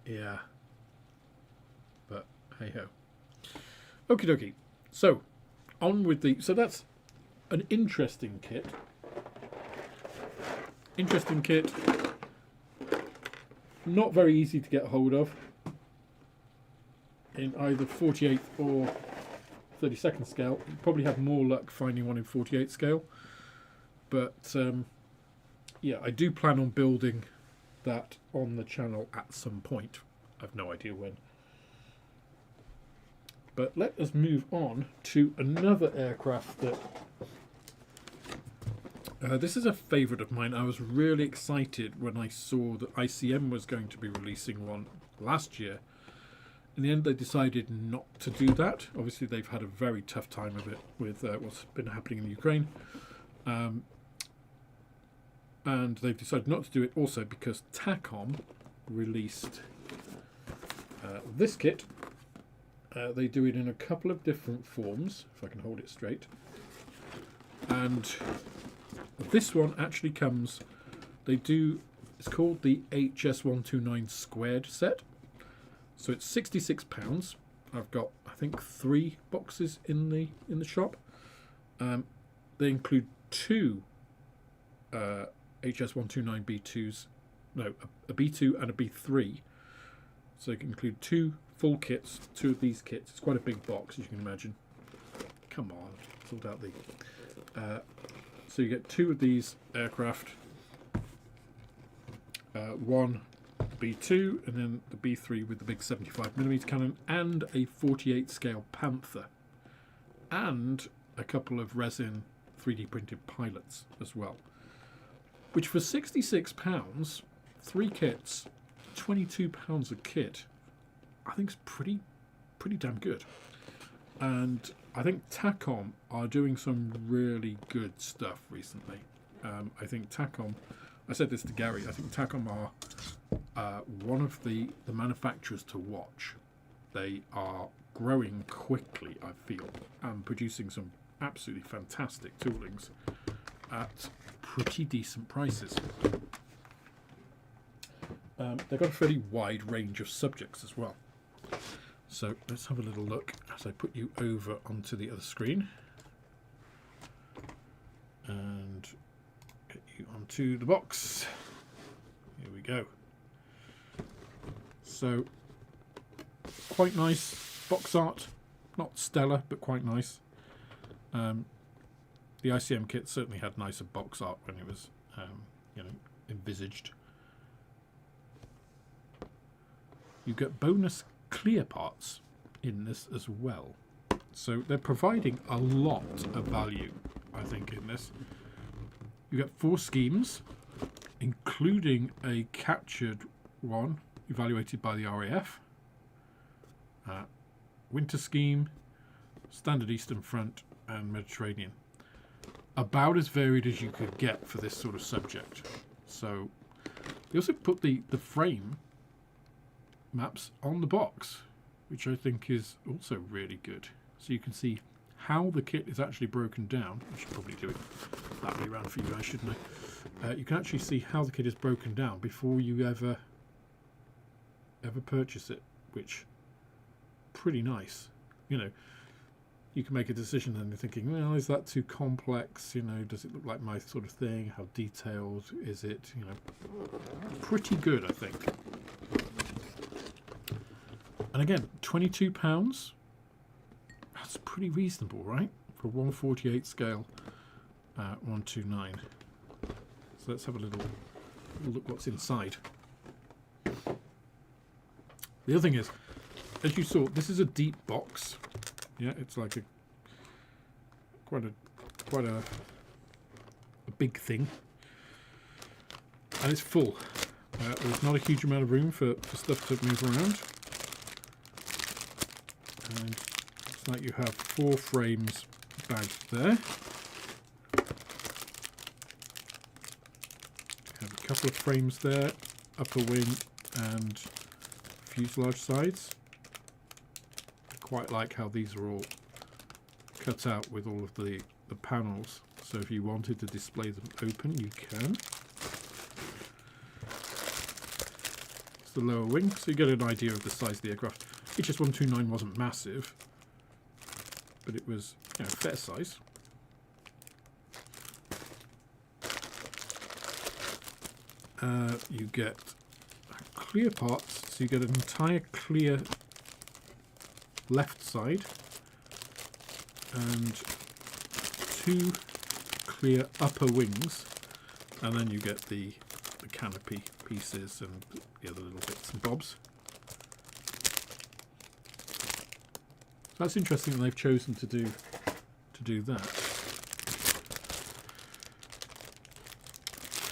Yeah. But hey ho. Okie dokie. So, on with the. So that's an interesting kit. Interesting kit. Not very easy to get hold of in either 48 or 32nd scale. You probably have more luck finding one in 48 scale. But yeah, I do plan on building that on the channel at some point. I've no idea when. But let us move on to another aircraft that... this is a favourite of mine. I was really excited when I saw that ICM was going to be releasing one last year. In the end, they decided not to do that. Obviously, they've had a very tough time of it with what's been happening in Ukraine. And they've decided not to do it also because Takom released this kit. They do it in a couple of different forms, if I can hold it straight. And this one actually comes, it's called the HS129 squared set. So it's £66. I've got, I think, 3 boxes in the shop. They include 2 HS129 B2s, no, a B2 and a B3. So you can include 2 full kits, 2 of these kits. It's quite a big box, as you can imagine. Come on, sort out the. So you get 2 of these aircraft, 1 B2, and then the B3 with the big 75mm cannon, and a 48 scale Panther, and a couple of resin 3D printed pilots as well. Which for £66, 3 kits, £22 a kit, I think is pretty damn good. And I think Takom are doing some really good stuff recently. I think Takom I said this to Gary. I think Takom are one of the manufacturers to watch. They are growing quickly, I feel, and producing some absolutely fantastic toolings at pretty decent prices. They've got a fairly wide range of subjects as well. So let's have a little look as I put you over onto the other screen and get you onto the box. Here we go. So quite nice box art, not stellar but quite nice. The ICM kit certainly had nicer box art when it was envisaged. You get bonus clear parts in this as well, so they're providing a lot of value, I think, in this. You get 4 schemes, including a captured one evaluated by the RAF, winter scheme, standard Eastern Front, and Mediterranean. About as varied as you could get for this sort of subject. So they also put the frame maps on the box, which I think is also really good. So you can see how the kit is actually broken down. I should probably do it that way around for you guys, shouldn't I? You can actually see how the kit is broken down before you ever purchase it, which pretty nice. You know, you can make a decision and you're thinking, well, is that too complex? You know, does it look like my sort of thing? How detailed is it? You know, pretty good, I think. And again, £22. That's pretty reasonable, right? For 1/48 scale, 129. So let's have a little look what's inside. The other thing is, as you saw, this is a deep box. Yeah, it's like quite a big thing, and it's full. There's not a huge amount of room for stuff to move around, and it's like you have 4 frames bagged there. Have a couple of frames there, upper wing and fuselage sides. Quite like how these are all cut out with all of the panels, so if you wanted to display them open, you can. It's the lower wing, so you get an idea of the size of the aircraft. HS129 wasn't massive, but it was, you know, fair size. You get clear parts, so you get an entire clear left side and 2 clear upper wings, and then you get the canopy pieces and the other little bits and bobs. So that's interesting that they've chosen to do that.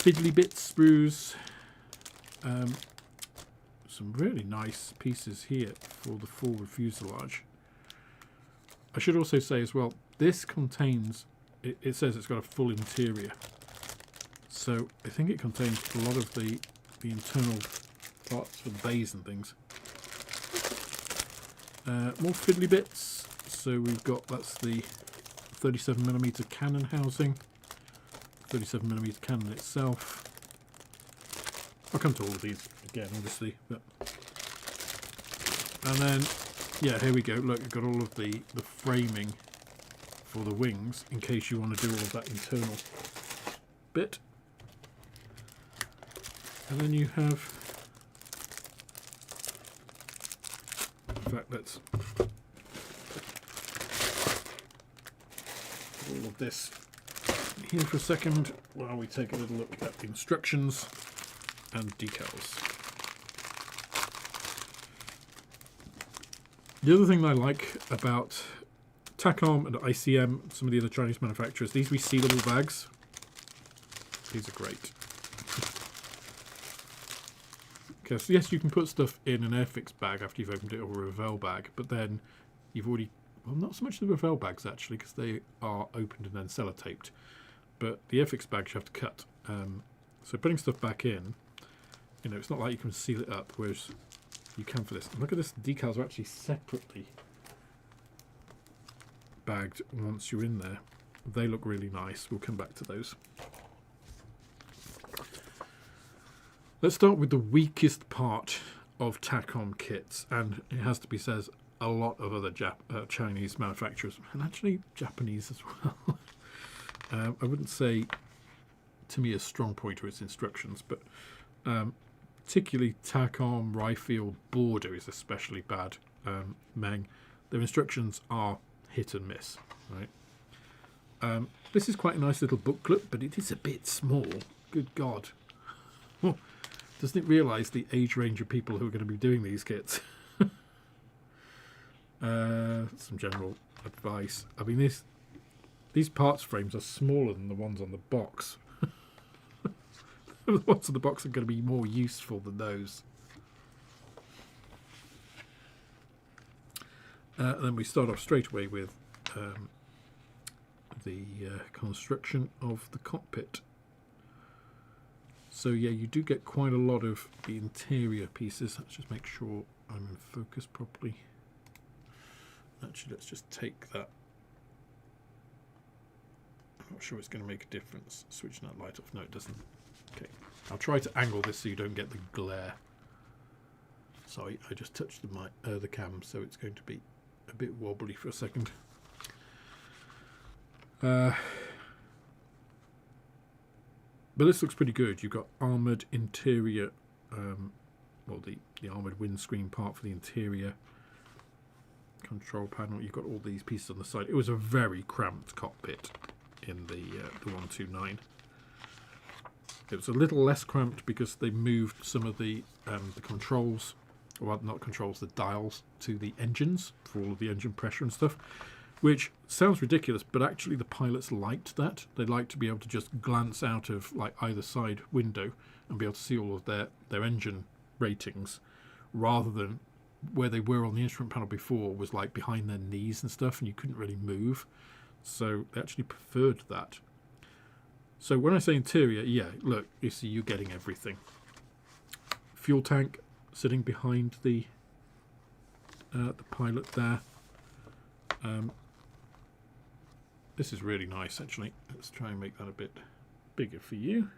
Fiddly bits, sprues, some really nice pieces here for the forward fuselage. I should also say as well, this contains, it says it's got a full interior, so I think it contains a lot of the internal parts for the bays and things. More fiddly bits, so we've got, that's the 37mm cannon housing, 37mm cannon itself. I'll come to all of these again, obviously, but and then, yeah, here we go. Look, you've got all of the framing for the wings in case you want to do all of that internal bit. And then you have, in fact, let's put all of this here for a second while we take a little look at the instructions and decals. The other thing I like about Takom and ICM, some of the other Chinese manufacturers, these resealable bags, these are great. Because yes, you can put stuff in an Airfix bag after you've opened it, or a Revell bag, but then you've already, well, not so much the Revell bags actually, because they are opened and then sellotaped, but the Airfix bags you have to cut. So putting stuff back in, you know, it's not like you can seal it up, whereas you can for this. And look at this, the decals are actually separately bagged once you're in there. They look really nice. We'll come back to those. Let's start with the weakest part of Takom kits, and it has to be said, a lot of other Chinese manufacturers, and actually Japanese as well. I wouldn't say, to me, a strong pointer its instructions, but particularly Takom, Ryefield, Border is especially bad. Meng, their instructions are hit and miss, right? This is quite a nice little booklet, but it is a bit small. Good God. Doesn't it realise the age range of people who are going to be doing these kits? Some general advice. I mean, these parts frames are smaller than the ones on the box. The ones on the box are going to be more useful than those. And then we start off straight away with the construction of the cockpit. So yeah, you do get quite a lot of the interior pieces. Let's just make sure I'm in focus properly. Actually, let's just take that. I'm not sure it's going to make a difference. Switching that light off. No, it doesn't. Okay. I'll try to angle this so you don't get the glare. Sorry, I just touched the cam, so it's going to be a bit wobbly for a second. But this looks pretty good. You've got armoured interior, well, the armoured windscreen part for the interior control panel. You've got all these pieces on the side. It was a very cramped cockpit in the 129. It was a little less cramped because they moved some of the controls, well, not controls, the dials to the engines for all of the engine pressure and stuff. Which sounds ridiculous, but actually the pilots liked that. They liked to be able to just glance out of like either side window and be able to see all of their engine ratings, rather than where they were on the instrument panel before was like behind their knees and stuff, and you couldn't really move. So they actually preferred that. So when I say interior, yeah, look, you see you're getting everything. Fuel tank sitting behind the pilot there. This is really nice, actually. Let's try and make that a bit bigger for you.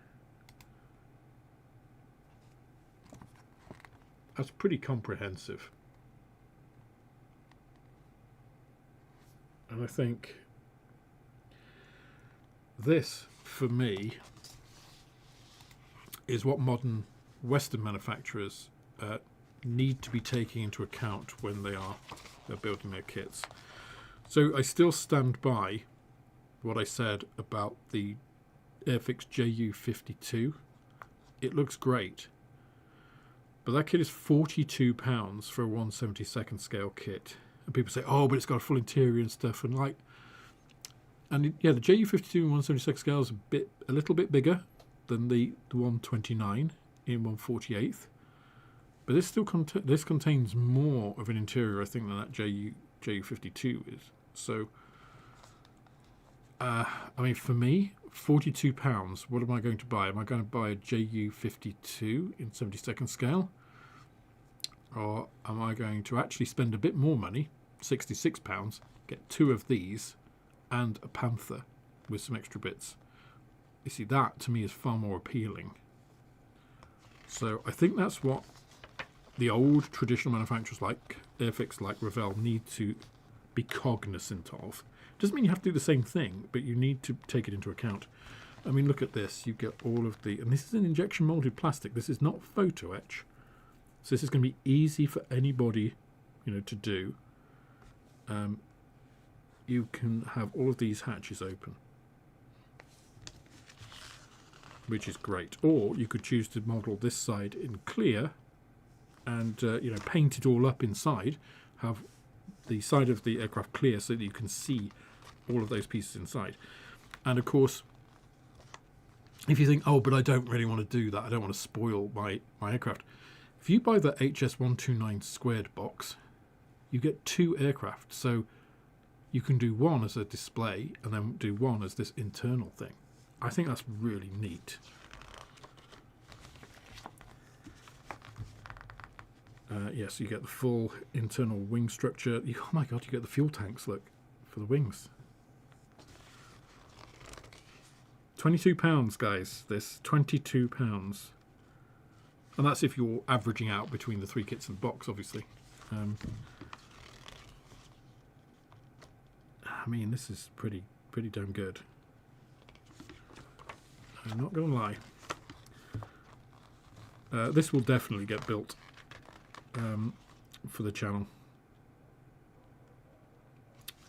That's pretty comprehensive. And I think this, for me, is what modern Western manufacturers need to be taking into account when they're building their kits. So I still stand by what I said about the Airfix JU52. It looks great, but that kit is £42 for a 1/72 scale kit, and people say, "Oh, but it's got a full interior and stuff." And yeah, the JU52 in 1/72 scale is a little bit bigger than the 129 in 1/48, but this still contains more of an interior, I think, than that JU52 is. So. I mean, for me, £42, what am I going to buy? Am I going to buy a JU52 in 72nd scale? Or am I going to actually spend a bit more money, £66, get 2 of these and a Panther with some extra bits? You see, that to me is far more appealing. So I think that's what the old traditional manufacturers like Airfix, like Revell, need to be cognizant of. Doesn't mean you have to do the same thing, but you need to take it into account. I mean, look at this. You get all of the... And this is an injection molded plastic. This is not photo etch. So this is going to be easy for anybody, to do. You can have all of these hatches open, which is great. Or you could choose to model this side in clear and, paint it all up inside. Have the side of the aircraft clear so that you can see all of those pieces inside. And of course, if you think, oh, but I don't really want to do that, I don't want to spoil my aircraft. If you buy the HS129 squared box, you get 2 aircraft. So you can do one as a display and then do one as this internal thing. I think that's really neat. Yes, you get the full internal wing structure. Oh my god, you get the fuel tanks, look, for the wings. £22, guys, this. £22. And that's if you're averaging out between the 3 kits and box, obviously. I mean, this is pretty damn good. I'm not going to lie. This will definitely get built for the channel.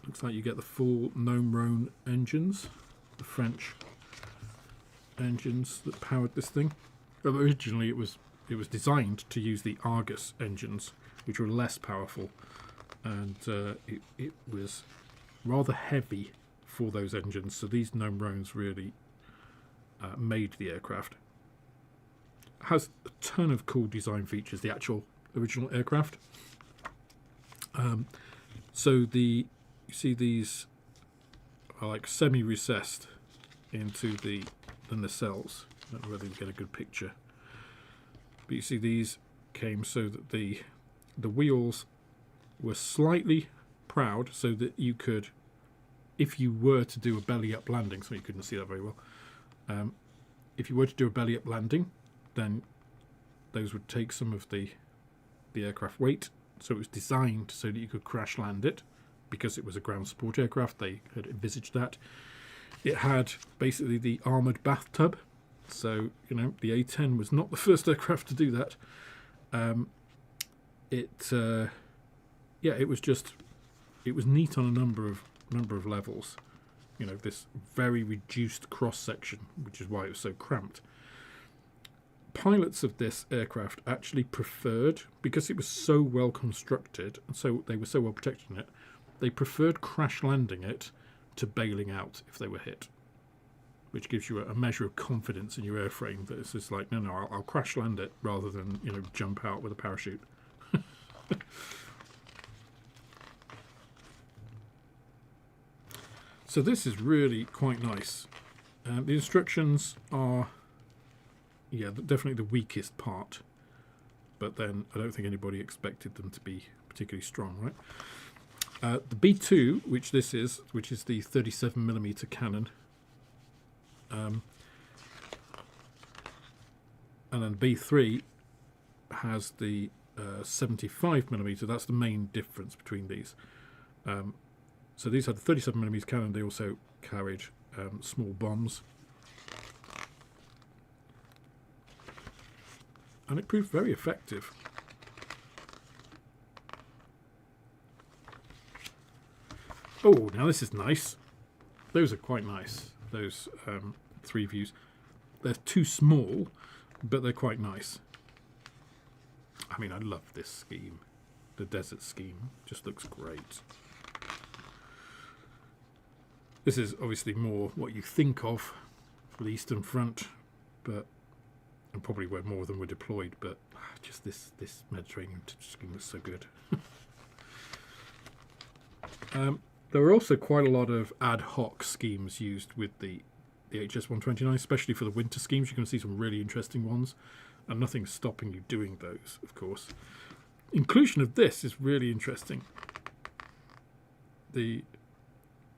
Looks like you get the full Gnome Rhone engines, the French engines that powered this thing. Originally, it was designed to use the Argus engines, which were less powerful, and it was rather heavy for those engines. So these Gnome Rhones really made the aircraft. It has a ton of cool design features. The actual original aircraft. So you see these are like semi-recessed into the nacelles. I don't know whether you get a good picture, but you see these came so that the wheels were slightly proud, so that you could, if you were to do a belly up landing, so you couldn't see that very well, if you were to do a belly up landing, then those would take some of the aircraft weight. So it was designed so that you could crash land it, because it was a ground support aircraft. They had envisaged that. It had basically the armoured bathtub. So, you know, the A-10 was not the first aircraft to do that. It was neat on a number of levels. You know, this very reduced cross section, which is why it was so cramped. Pilots of this aircraft actually preferred, because it was so well constructed and so they were so well protected in it, they preferred crash landing it to bailing out if they were hit, which gives you a measure of confidence in your airframe that it's just like, no, I'll crash land it rather than, you know, jump out with a parachute. So this is really quite nice. The instructions are, yeah, definitely the weakest part, but then I don't think anybody expected them to be particularly strong, right? The B2, which is the 37mm cannon, and then B3 has the 75mm. That's the main difference between these. So these had the 37mm cannon. They also carried small bombs, and it proved very effective. Oh, now this is nice. Those are quite nice. Those 3 views. They're too small, but they're quite nice. I mean, I love this scheme. The desert scheme just looks great. This is obviously more what you think of for the Eastern Front, but and probably where more of them were deployed. But just this Mediterranean scheme looks so good. There were also quite a lot of ad hoc schemes used with the HS129, especially for the winter schemes. You're going to see some really interesting ones, and nothing's stopping you doing those, of course. Inclusion of this is really interesting. The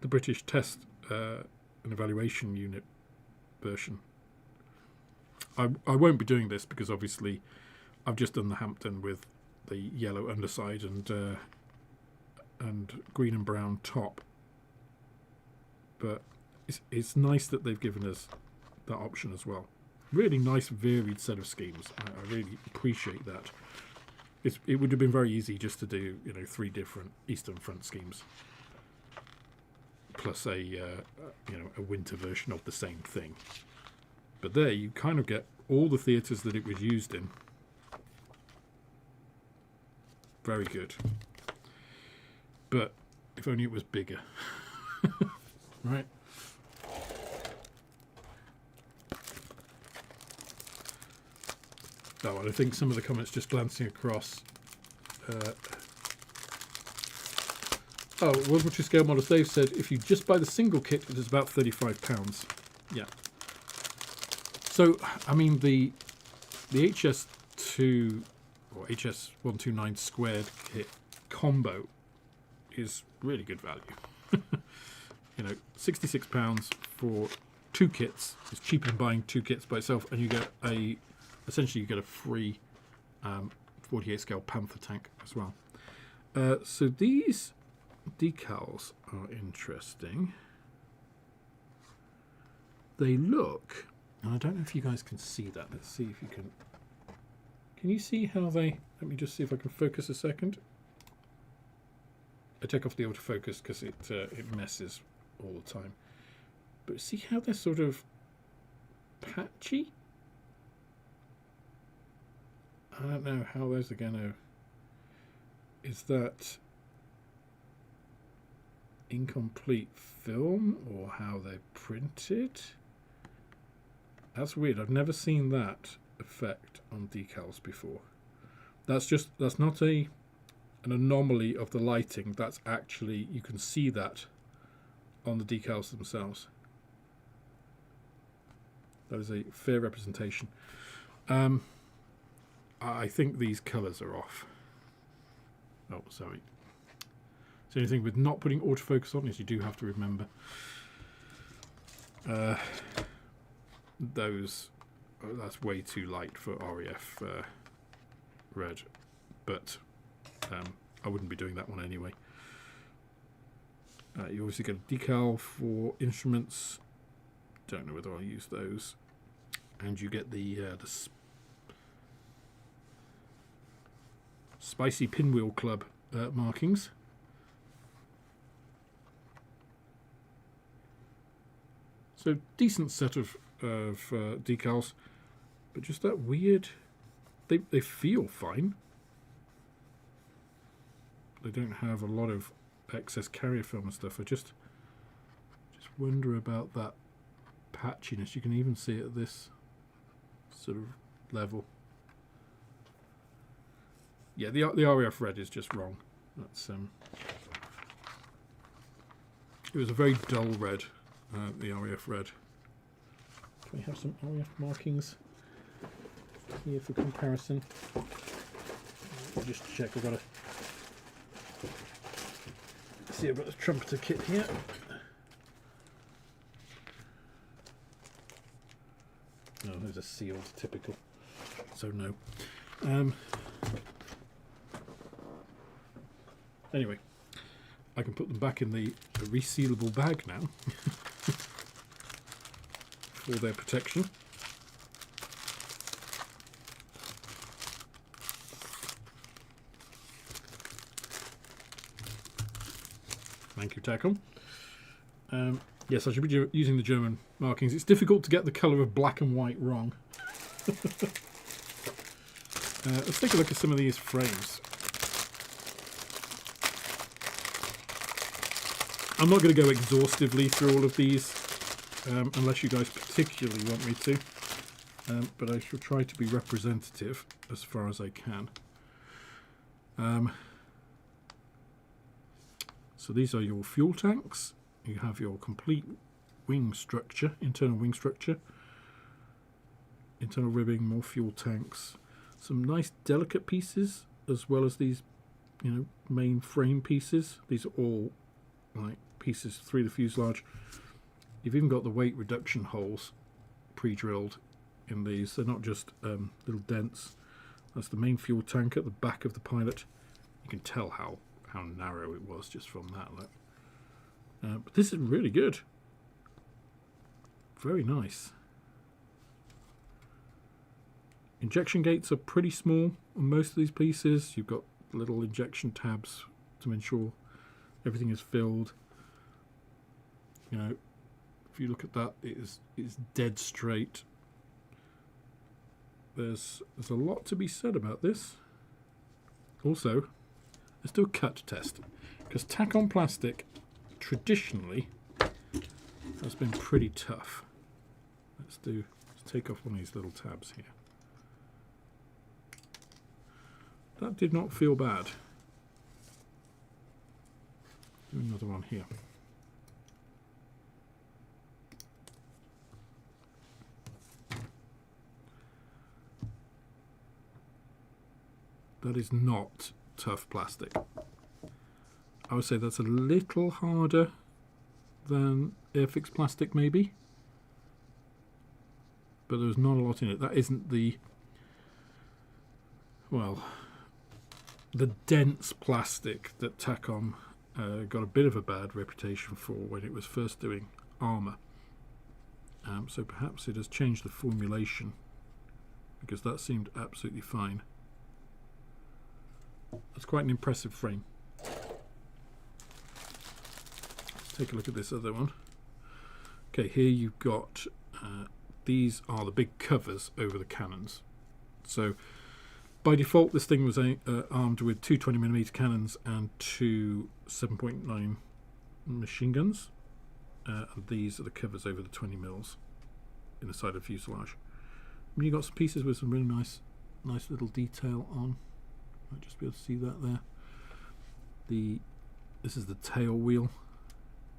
British Test and Evaluation Unit version. I won't be doing this because obviously I've just done the Hampton with the yellow underside and green and brown top. But it's nice that they've given us that option as well. Really nice, varied set of schemes. I really appreciate that. It would have been very easy just to do, you know, 3 different Eastern Front schemes, plus a winter version of the same thing. But there you kind of get all the theatres that it was used in. Very good. But if only it was bigger. Right? Oh, and I think some of the comments just glancing across. World War II scale models, Dave said, if you just buy the single kit, it is about £35. Yeah. So, I mean, the HS2, or HS129 squared kit combo is really good value. You know, £66 for 2 kits is cheaper than buying 2 kits by itself, and you get essentially you get a free 48 scale Panther tank as well. So these decals are interesting. They look, and I don't know if you guys can see that. Let's see if you can. Can you see how they? Let me just see if I can focus a second. I take off the autofocus because it messes all the time. But see how they're sort of patchy? I don't know how those are going to... Is that incomplete film or how they're printed? That's weird. I've never seen that effect on decals before. That's not an anomaly of the lighting. That's actually, you can see that on the decals themselves. That is a fair representation. I think these colours are off. Oh, sorry. So the only thing with not putting autofocus on is you do have to remember those. That's way too light for REF red, but I wouldn't be doing that one anyway. You obviously get a decal for instruments. Don't know whether I'll use those. And you get the Spicy Pinwheel Club markings. So decent set of decals, but just that weird. They feel fine. They don't have a lot of excess carrier film and stuff. I just wonder about that patchiness. You can even see it at this sort of level. Yeah, the REF red is just wrong. That's it was a very dull red, the REF red. Can we have some REF markings here for comparison? I'll just check. I've got a see. I've got the trumpeter kit here. No, those are sealed, typical. So no. Anyway, I can put them back in the resealable bag now for their protection. Thank you, Takom. Yes, I should be using the German markings. It's difficult to get the colour of black and white wrong. Let's take a look at some of these frames. I'm not going to go exhaustively through all of these, unless you guys particularly want me to, but I shall try to be representative as far as I can. So these are your fuel tanks. You have your complete wing structure, internal wing structure, internal ribbing, more fuel tanks, some nice delicate pieces, as well as these, you know, main frame pieces. These are all like pieces through the fuselage. You've even got the weight reduction holes pre-drilled in these. They're not just little dents. That's the main fuel tank at the back of the pilot. You can tell how narrow it was just from that look. But this is really good. Very nice. Injection gates are pretty small on most of these pieces. You've got little injection tabs to ensure everything is filled. You know, if you look at that, it's dead straight. There's a lot to be said about this. Also, let's do a cut test, because Takom plastic traditionally has been pretty tough. Let's take off one of these little tabs here. That did not feel bad. Do another one here. That is not tough plastic. I would say that's a little harder than Airfix plastic maybe, but there's not a lot in it. That isn't the, well, the dense plastic that Takom got a bit of a bad reputation for when it was first doing armour. So perhaps it has changed the formulation, because that seemed absolutely fine. That's quite an impressive frame. Let's take a look at this other one. Okay, here you've got, these are the big covers over the cannons. So by default this thing was armed with two 20mm cannons and two 7.9 machine guns. And these are the covers over the 20mm in the side of the fuselage. I mean, you've got some pieces with some really nice little detail on. Might just be able to see that there. This is the tail wheel,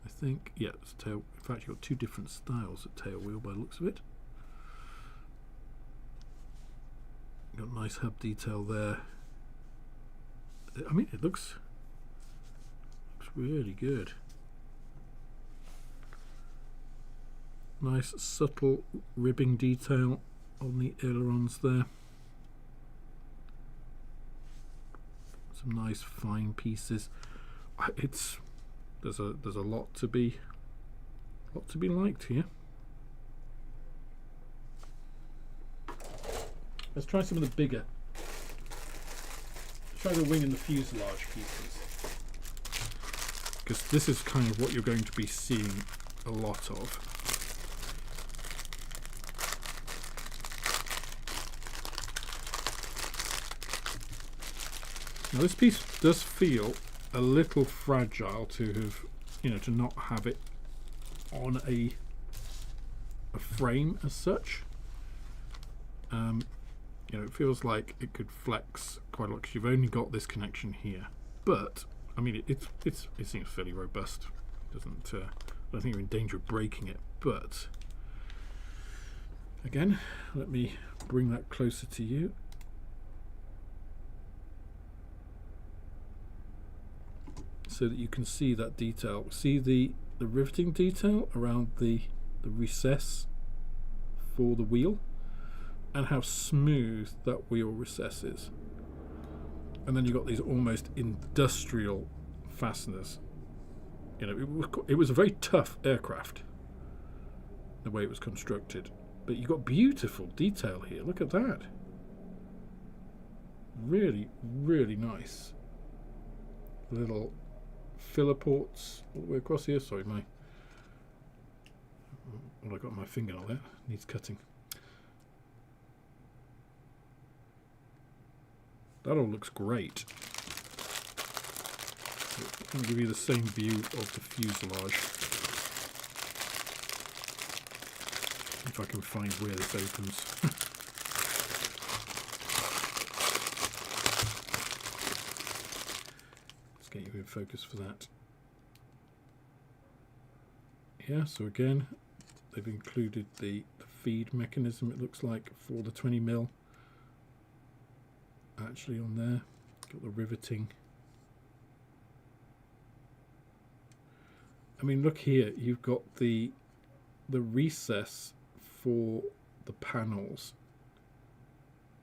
I think. Yeah, it's tail. In fact, you've got two different styles of tail wheel by the looks of it. Got nice hub detail there. I mean, it looks really good. Nice subtle ribbing detail on the ailerons there. Some nice fine pieces. There's a lot to be liked here. Let's try some of the bigger. Let's try the wing and the fuselage pieces, because this is kind of what you're going to be seeing a lot of. Now this piece does feel a little fragile to have, to not have it on a frame as such. It feels like it could flex quite a lot because you've only got this connection here. But I mean, it seems fairly robust. It doesn't. I don't think you're in danger of breaking it. But again, let me bring that closer to you. So that you can see that detail. See the riveting detail around the recess for the wheel, and how smooth that wheel recess is. And then you've got these almost industrial fasteners. It was a very tough aircraft, the way it was constructed. But you've got beautiful detail here. Look at that. Really, really nice. Little filler ports all the way across here. Sorry, what I got on my finger on there needs cutting. That all looks great. I'll give you the same view of the fuselage. If I can find where this opens. Let's get you in focus for that. Yeah, so again, they've included the feed mechanism, it looks like, for the 20mm. Actually on there, got the riveting. I mean, look here, you've got the recess for the panels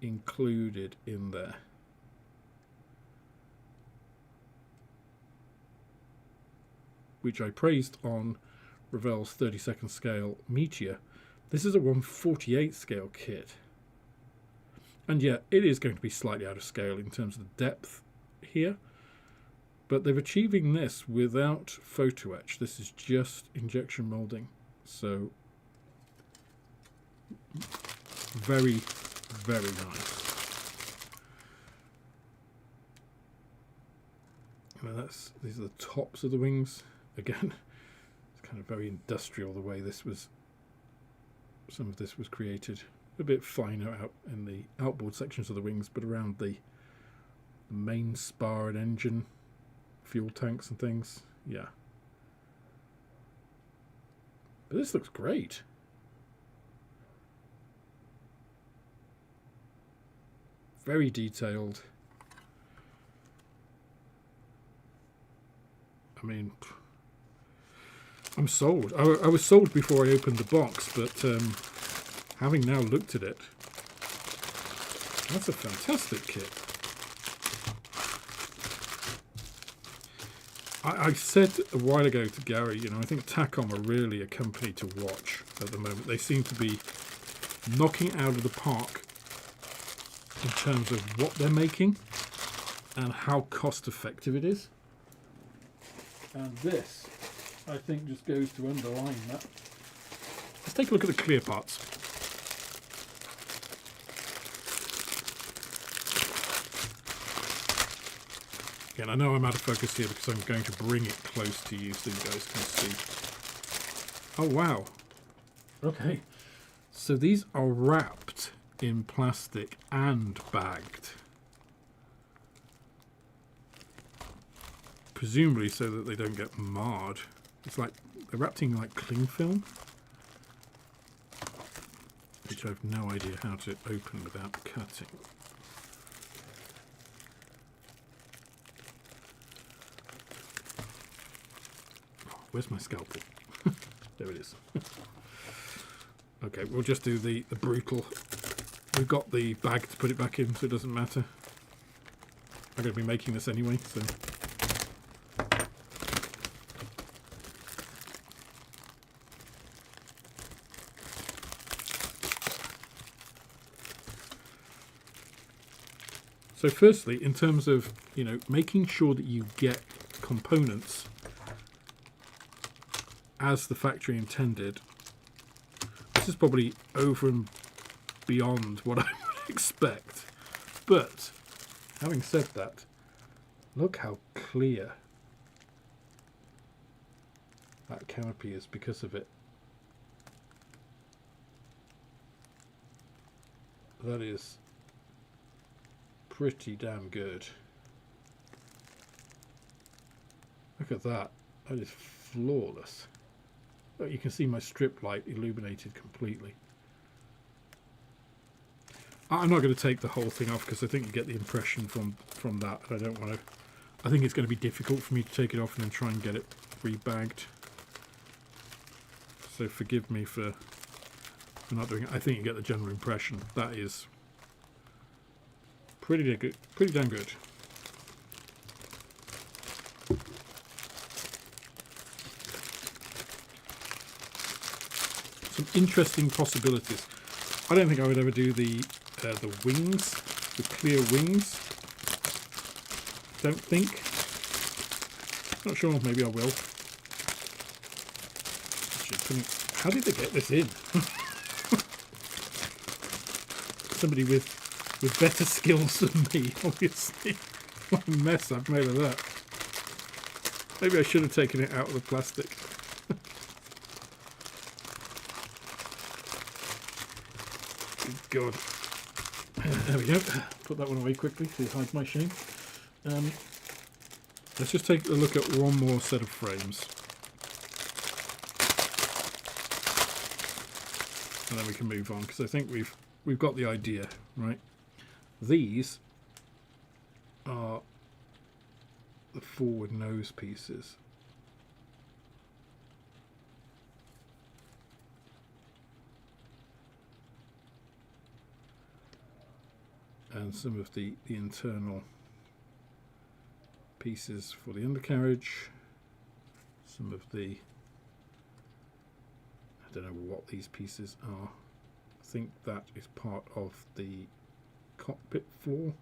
included in there. Which I praised on Revell's 32nd scale Meteor. This is a 1/48 scale kit. And yeah, it is going to be slightly out of scale in terms of the depth here. But they're achieving this without photo etch. This is just injection molding. So very, very nice. Now these are the tops of the wings. Again, it's kind of very industrial the way some of this was created. A bit finer out in the outboard sections of the wings, but around the main spar and engine, fuel tanks and things, yeah. But this looks great. Very detailed. I mean, I'm sold. I was sold before I opened the box, but having now looked at it, that's a fantastic kit. I said a while ago to Gary, you know, I think Takom are really a company to watch at the moment. They seem to be knocking it out of the park in terms of what they're making and how cost effective it is. And this, I think, just goes to underline that. Let's take a look at the clear parts. Again, I know I'm out of focus here because I'm going to bring it close to you so you guys can see. Oh, wow. Okay. So these are wrapped in plastic and bagged. Presumably so that they don't get marred. It's like they're wrapped in like cling film, which I have no idea how to open without cutting. Where's my scalpel? There it is. Okay, we'll just do the brutal. We've got the bag to put it back in, so it doesn't matter. I'm going to be making this anyway, so. So firstly, in terms of, you know, making sure that you get components as the factory intended, this is probably over and beyond what I would expect. But having said that, look how clear that canopy is because of it. That is pretty damn good. Look at that. That is flawless. Oh, you can see my strip light illuminated completely. I'm not going to take the whole thing off because I think you get the impression from that. I don't want to. I think it's going to be difficult for me to take it off and then try and get it rebagged. So forgive me for not doing it. I think you get the general impression. That is pretty good, pretty damn good. Some interesting possibilities. I don't think I would ever do the wings, the clear wings. Don't think. Not sure. Maybe I will. Actually, how did they get this in? Somebody with better skills than me, obviously. What a mess I've made of that. Maybe I should have taken it out of the plastic. Good God. There we go. Put that one away quickly to hide my shame. Let's just take a look at one more set of frames. And then we can move on, because I think we've got the idea, right? These are the forward nose pieces. And some of the internal pieces for the undercarriage. Some of the, I don't know what these pieces are. I think that is part of the cockpit floor.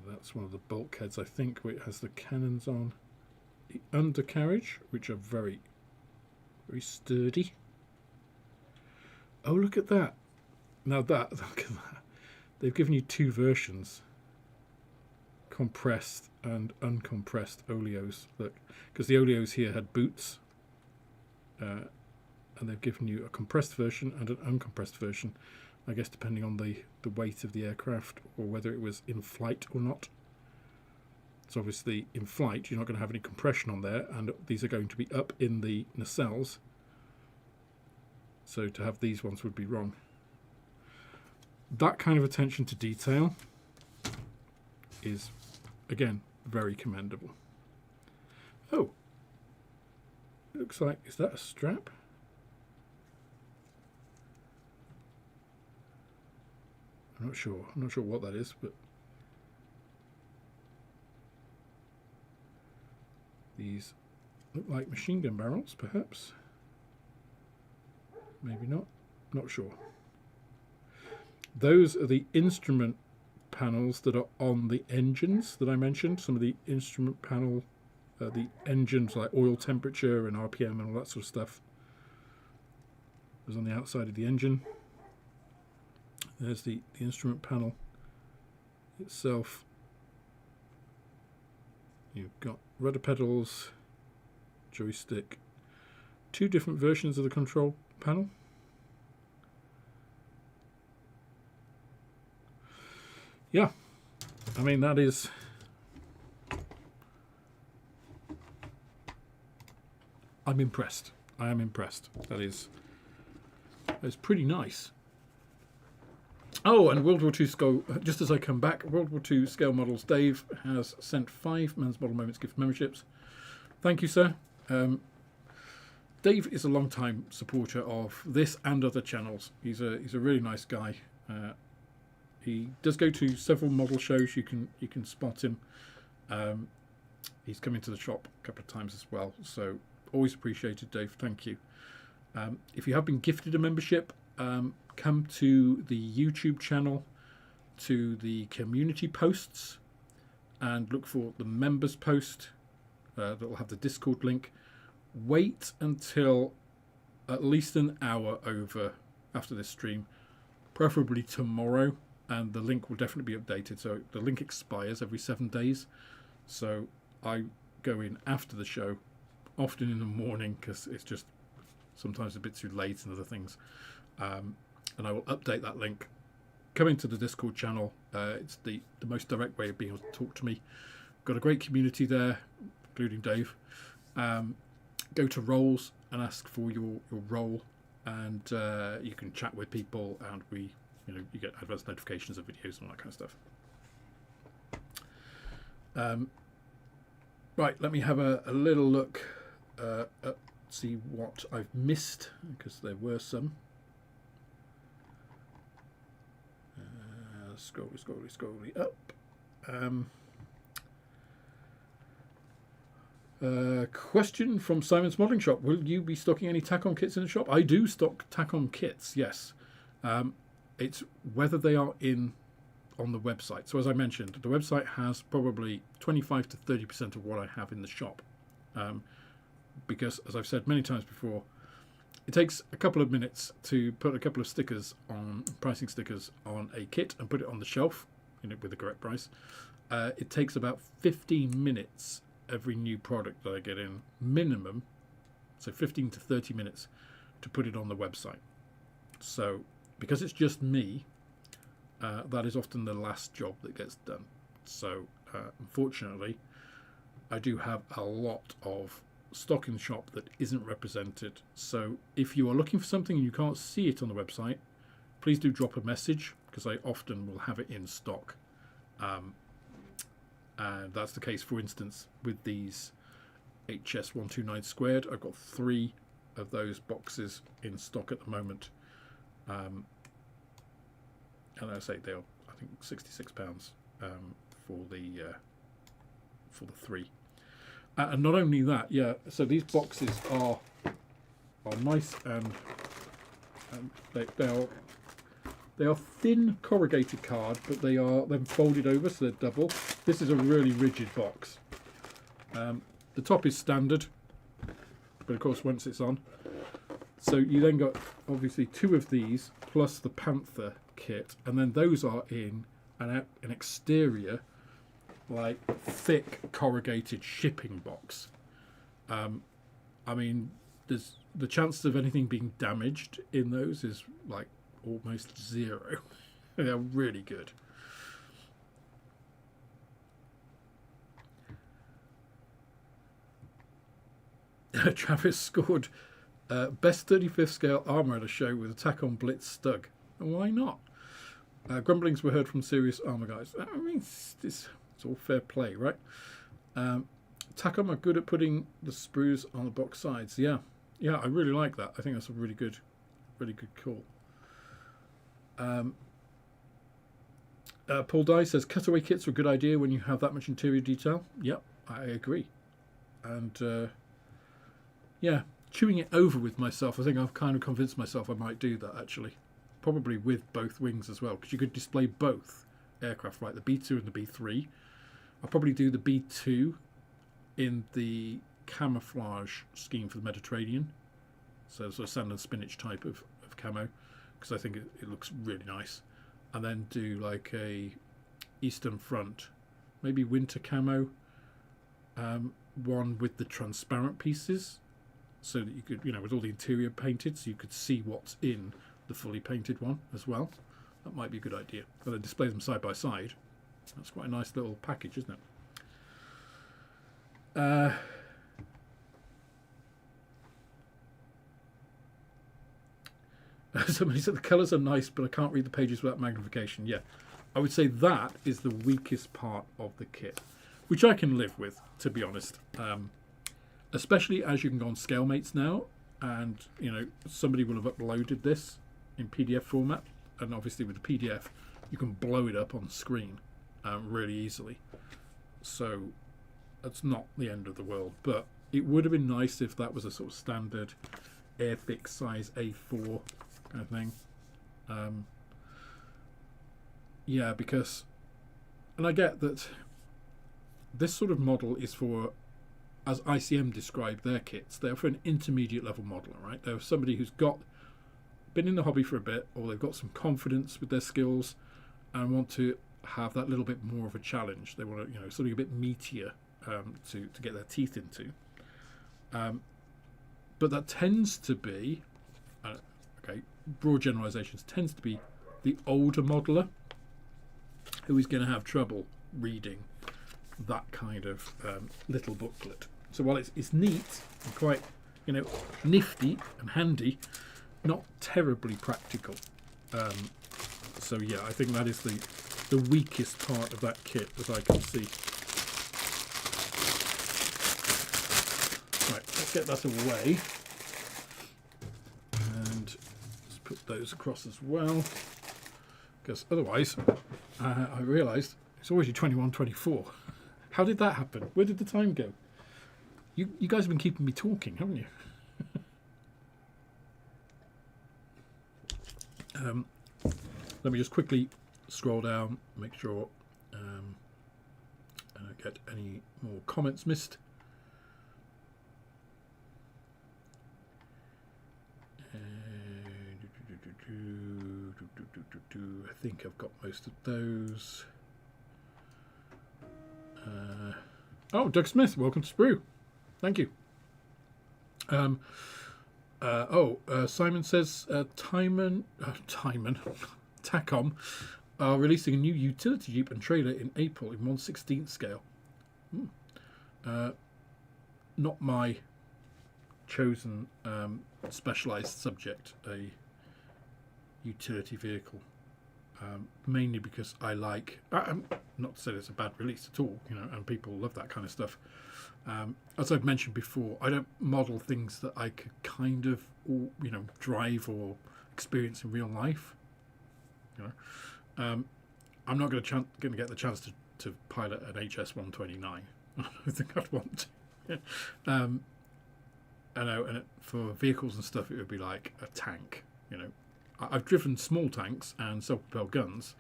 That's one of the bulkheads, I think, where it has the cannons on. The undercarriage, which are very, very sturdy. Oh, look at that. Now look at that. They've given you two versions. Compressed and uncompressed oleos. Look, because the oleos here had boots. And they've given you a compressed version and an uncompressed version. I guess depending on the weight of the aircraft or whether it was in flight or not. So obviously in flight you're not going to have any compression on there, and these are going to be up in the nacelles. So to have these ones would be wrong. That kind of attention to detail is again, very commendable. Oh, it looks like, is that a strap? I'm not sure what that is, but these look like machine gun barrels, perhaps. Maybe not. Not sure. Those are the instrument panels that are on the engines that I mentioned. Some of the instrument panel, the engines like oil temperature and RPM and all that sort of stuff was on the outside of the engine. There's the instrument panel itself. You've got rudder pedals, joystick, 2 different versions of the control panel. Yeah, I mean, that is, I'm impressed. I am impressed. That's pretty nice. Oh, and World War II scale, just as I come back, World War II scale models. Dave has sent 5 Men's Model Moments gift memberships. Thank you, sir. Dave is a long-time supporter of this and other channels. He's a really nice guy. He does go to several model shows. You can spot him. He's come into the shop a couple of times as well. So always appreciated, Dave. Thank you. If you have been gifted a membership, come to the YouTube channel, to the community posts, and look for the members post that will have the Discord link. Wait until at least an hour over after this stream, preferably tomorrow, and the link will definitely be updated. So the link expires every 7 days. So I go in after the show, often in the morning, because it's just sometimes a bit too late and other things. And I will update that link. Come into the Discord channel. It's the most direct way of being able to talk to me. Got a great community there, including Dave. Go to roles and ask for your role, and you can chat with people, and you get advanced notifications of videos and all that kind of stuff. Right, let me have a little look at see what I've missed, because there were some. Scrolly up. Question from Simon's Modelling Shop. Will you be stocking any Takom kits in the shop? I do stock Takom kits, yes. It's whether they are on the website. So as I mentioned, the website has probably 25 to 30% of what I have in the shop. Because, as I've said many times before, it takes a couple of minutes to put a couple of stickers on, pricing stickers on a kit and put it on the shelf, with the correct price. It takes about 15 minutes every new product that I get in, minimum, so 15 to 30 minutes to put it on the website. So because it's just me, that is often the last job that gets done. So unfortunately, I do have a lot of stock in the shop that isn't represented. So if you are looking for something and you can't see it on the website, please do drop a message, because I often will have it in stock. And that's the case, for instance, with these HS129 squared. I've got 3 of those boxes in stock at the moment. And I say they are, I think, £66 for the 3. And not only that, yeah. So these boxes are nice, and they are thin corrugated card, but they are then folded over, so they're double. This is a really rigid box. The top is standard, but of course once it's on. So you then got obviously 2 of these plus the Panther kit, and then those are in an exterior, like, thick corrugated shipping box. I mean, there's the chances of anything being damaged in those is like almost 0. They're really good. Travis scored best 35th scale armour at a show with a Takom Blitz Stug. Why not? Grumblings were heard from serious armour guys. I mean, It's all fair play, right? Takom are good at putting the sprues on the box sides. Yeah, yeah, I really like that. I think that's a really good call. Paul Dye says cutaway kits are a good idea when you have that much interior detail. Yep, I agree. And yeah, chewing it over with myself, I think I've kind of convinced myself I might do that actually. Probably with both wings as well, because you could display both aircraft, right? The B2 and the B3. I'll probably do the B2 in the camouflage scheme for the Mediterranean. So sort of sand and spinach type of camo, because I think it looks really nice. And then do like a Eastern Front, maybe winter camo, one with the transparent pieces, so that you could, you know, with all the interior painted, so you could see what's in the fully painted one as well. That might be a good idea. But then display them side by side. That's quite a nice little package, isn't it? Somebody said the colours are nice, but I can't read the pages without magnification. Yeah, I would say that is the weakest part of the kit, which I can live with, to be honest. Especially as you can go on Scalemates now, and you know somebody will have uploaded this in PDF format, and obviously with the PDF you can blow it up on screen really easily. So that's not the end of the world, but it would have been nice if that was a sort of standard Airfix size A4 kind of thing. Yeah, because, and I get that this sort of model is for, as ICM described their kits, they're for an intermediate level modeler, right? They're somebody who's been in the hobby for a bit, or they've got some confidence with their skills and want to have that little bit more of a challenge. They want to, you know, something a bit meatier to get their teeth into. But that tends to be, okay, broad generalizations, tends to be the older modeler who is going to have trouble reading that kind of little booklet. So while it's neat and quite, you know, nifty and handy, not terribly practical. So yeah, I think that is the weakest part of that kit that I can see. Right, let's get that away. And let's put those across as well. Because otherwise, I realised it's already 21:24. How did that happen? Where did the time go? You guys have been keeping me talking, haven't you? Let me just quickly scroll down, make sure I don't get any more comments missed. I think I've got most of those. Oh, Doug Smith, welcome to Sprue. Thank you. Simon says Takom are releasing a new utility Jeep and trailer in April in 1/16 scale. Not my chosen specialised subject, a utility vehicle. Mainly because I like, not to say it's a bad release at all, you know, and people love that kind of stuff. As I've mentioned before, I don't model things that I could kind of, you know, drive or experience in real life. You know, I'm not going to get the chance to pilot an HS129. I don't think I'd want to. I know, and for vehicles and stuff, it would be like a tank. You know, I've driven small tanks and self-propelled guns.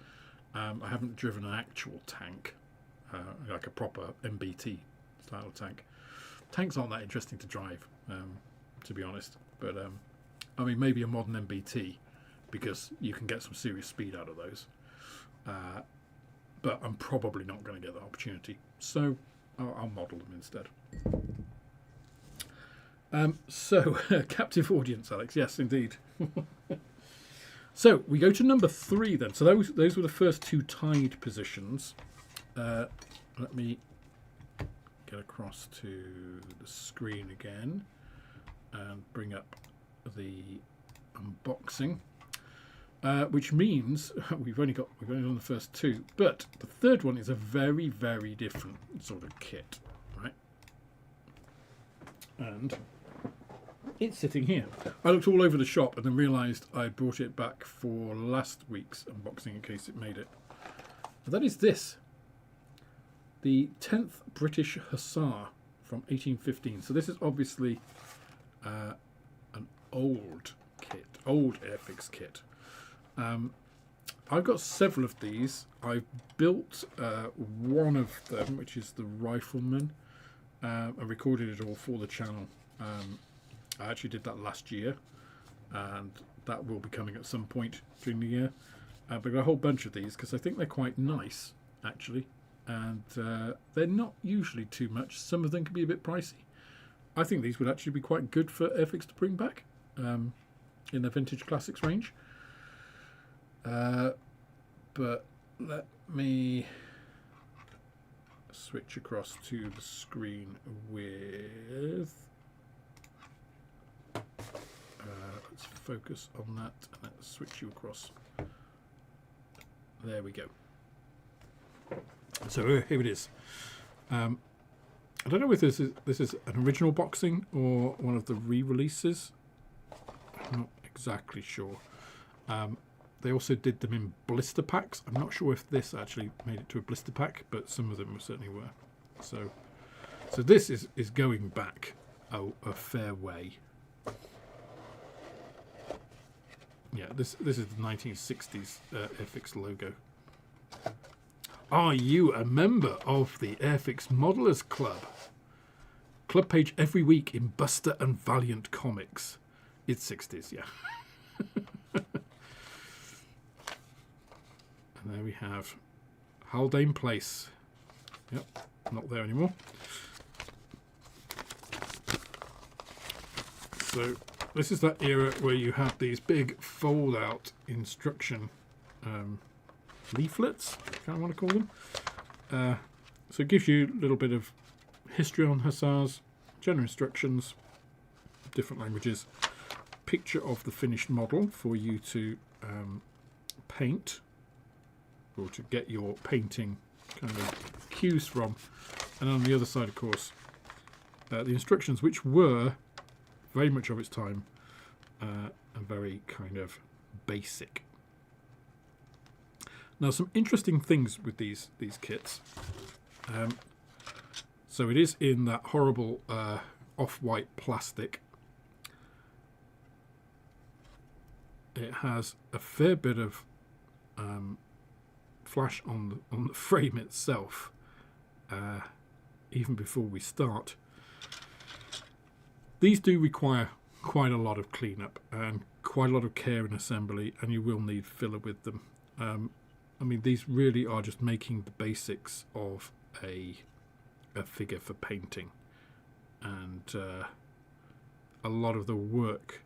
I haven't driven an actual tank, like a proper MBT style tank. Tanks aren't that interesting to drive, to be honest. But I mean, maybe a modern MBT, because you can get some serious speed out of those. But I'm probably not going to get that opportunity, so I'll model them instead. So, captive audience, Alex. Yes, indeed. So we go to number 3 then. So those were the first 2 tied positions. Let me get across to the screen again. and bring up the unboxing. which means we've only done the first two, but the third one is a very, very different sort of kit, right? And it's sitting here. I looked all over the shop and then realised I brought it back for last week's unboxing in case it made it. And that is this, the 10th British Hussar from 1815. So this is obviously an old kit, old Airfix kit. I've got several of these. I've built one of them, which is the Rifleman. I recorded it all for the channel. I actually did that last year, and that will be coming at some point during the year. But I've got a whole bunch of these because I think they're quite nice, actually. And they're not usually too much. Some of them can be a bit pricey. I think these would actually be quite good for Airfix to bring back in the Vintage Classics range. But let me switch across to the screen with... let's focus on that and let's switch you across. There we go. So here it is. I don't know if this is an original boxing or one of the re-releases. I'm not exactly sure. They also did them in blister packs. I'm not sure if this actually made it to a blister pack, but some of them certainly were. So this is going back a fair way. Yeah, this is the 1960s Airfix logo. Are you a member of the Airfix Modelers Club? Club page every week in Buster and Valiant comics. It's 60s, yeah. And there we have Haldane Place. Yep, not there anymore. So this is that era where you had these big fold-out instruction leaflets, if I want to call them. So it gives you a little bit of history on Hussars, general instructions, different languages, picture of the finished model for you to paint, or to get your painting kind of cues from. And on the other side, of course, the instructions, which were very much of its time and very kind of basic. Now, some interesting things with these kits. So it is in that horrible off-white plastic. It has a fair bit of flash on the frame itself, even before we start. These do require quite a lot of cleanup and quite a lot of care in assembly, and you will need filler with them. I mean, these really are just making the basics of a figure for painting, and a lot of the work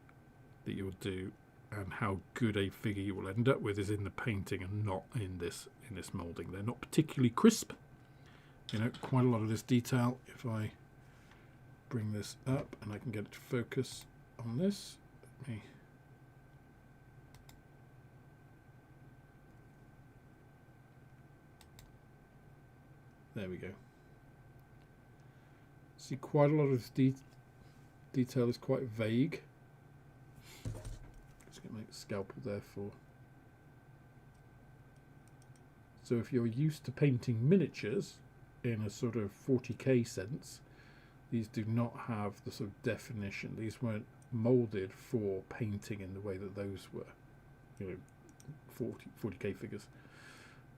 that you'll do and how good a figure you will end up with is in the painting and not in this moulding. They're not particularly crisp. You know, quite a lot of this detail. If I bring this up and I can get it to focus on this, let me. There we go. See, quite a lot of this detail is quite vague. Just going to make a scalpel there for. So if you're used to painting miniatures in a sort of 40k sense, these do not have the sort of definition. These weren't molded for painting in the way that those were. You know, 40k figures.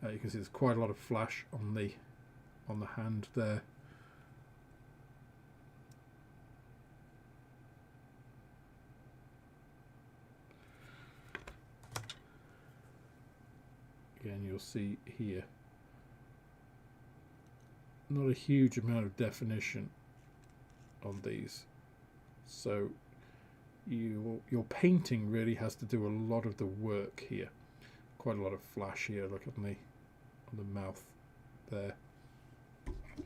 You can see there's quite a lot of flash on the hand there. Again, you'll see here not a huge amount of definition on these, so your painting really has to do a lot of the work here. Quite a lot of flash here. Look on the mouth there.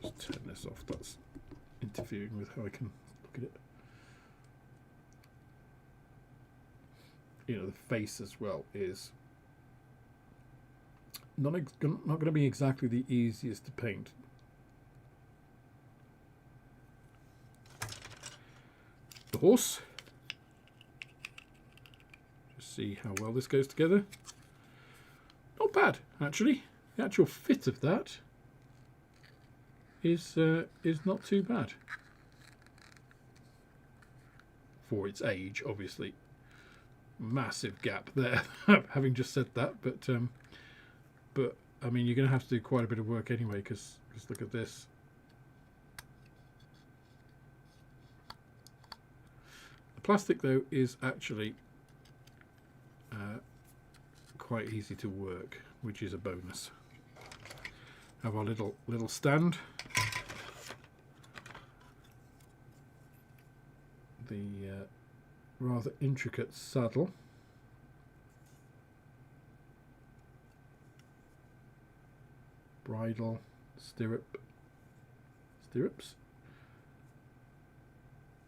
Just turn this off. That's interfering with how I can look at it. the face as well is not going to be exactly the easiest to paint. The horse. Just see how well this goes together. Not bad, actually. The actual fit of that is not too bad for its age. Obviously, massive gap there. Having just said that, but I mean, you're going to have to do quite a bit of work anyway. Because look at this. The plastic, though, is actually quite easy to work, which is a bonus. Have our little stand. The rather intricate saddle. Bridle, stirrups.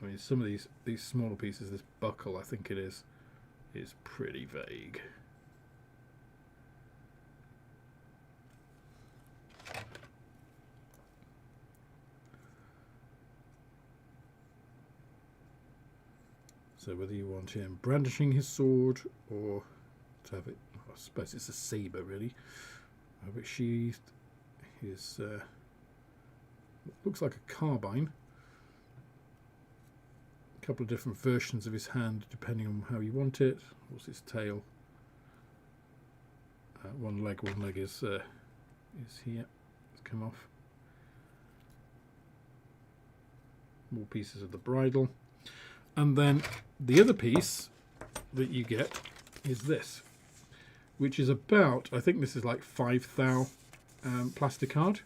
I mean, some of these smaller pieces, this buckle, I think it is pretty vague. So whether you want him brandishing his sword or to have it, I suppose it's a saber really, have it sheathed. His looks like a carbine. A couple of different versions of his hand depending on how you want it. What's his tail? One leg is here. It's come off. More pieces of the bridle. And then the other piece that you get is this, which is about, I think this is like 5 thou plasticard.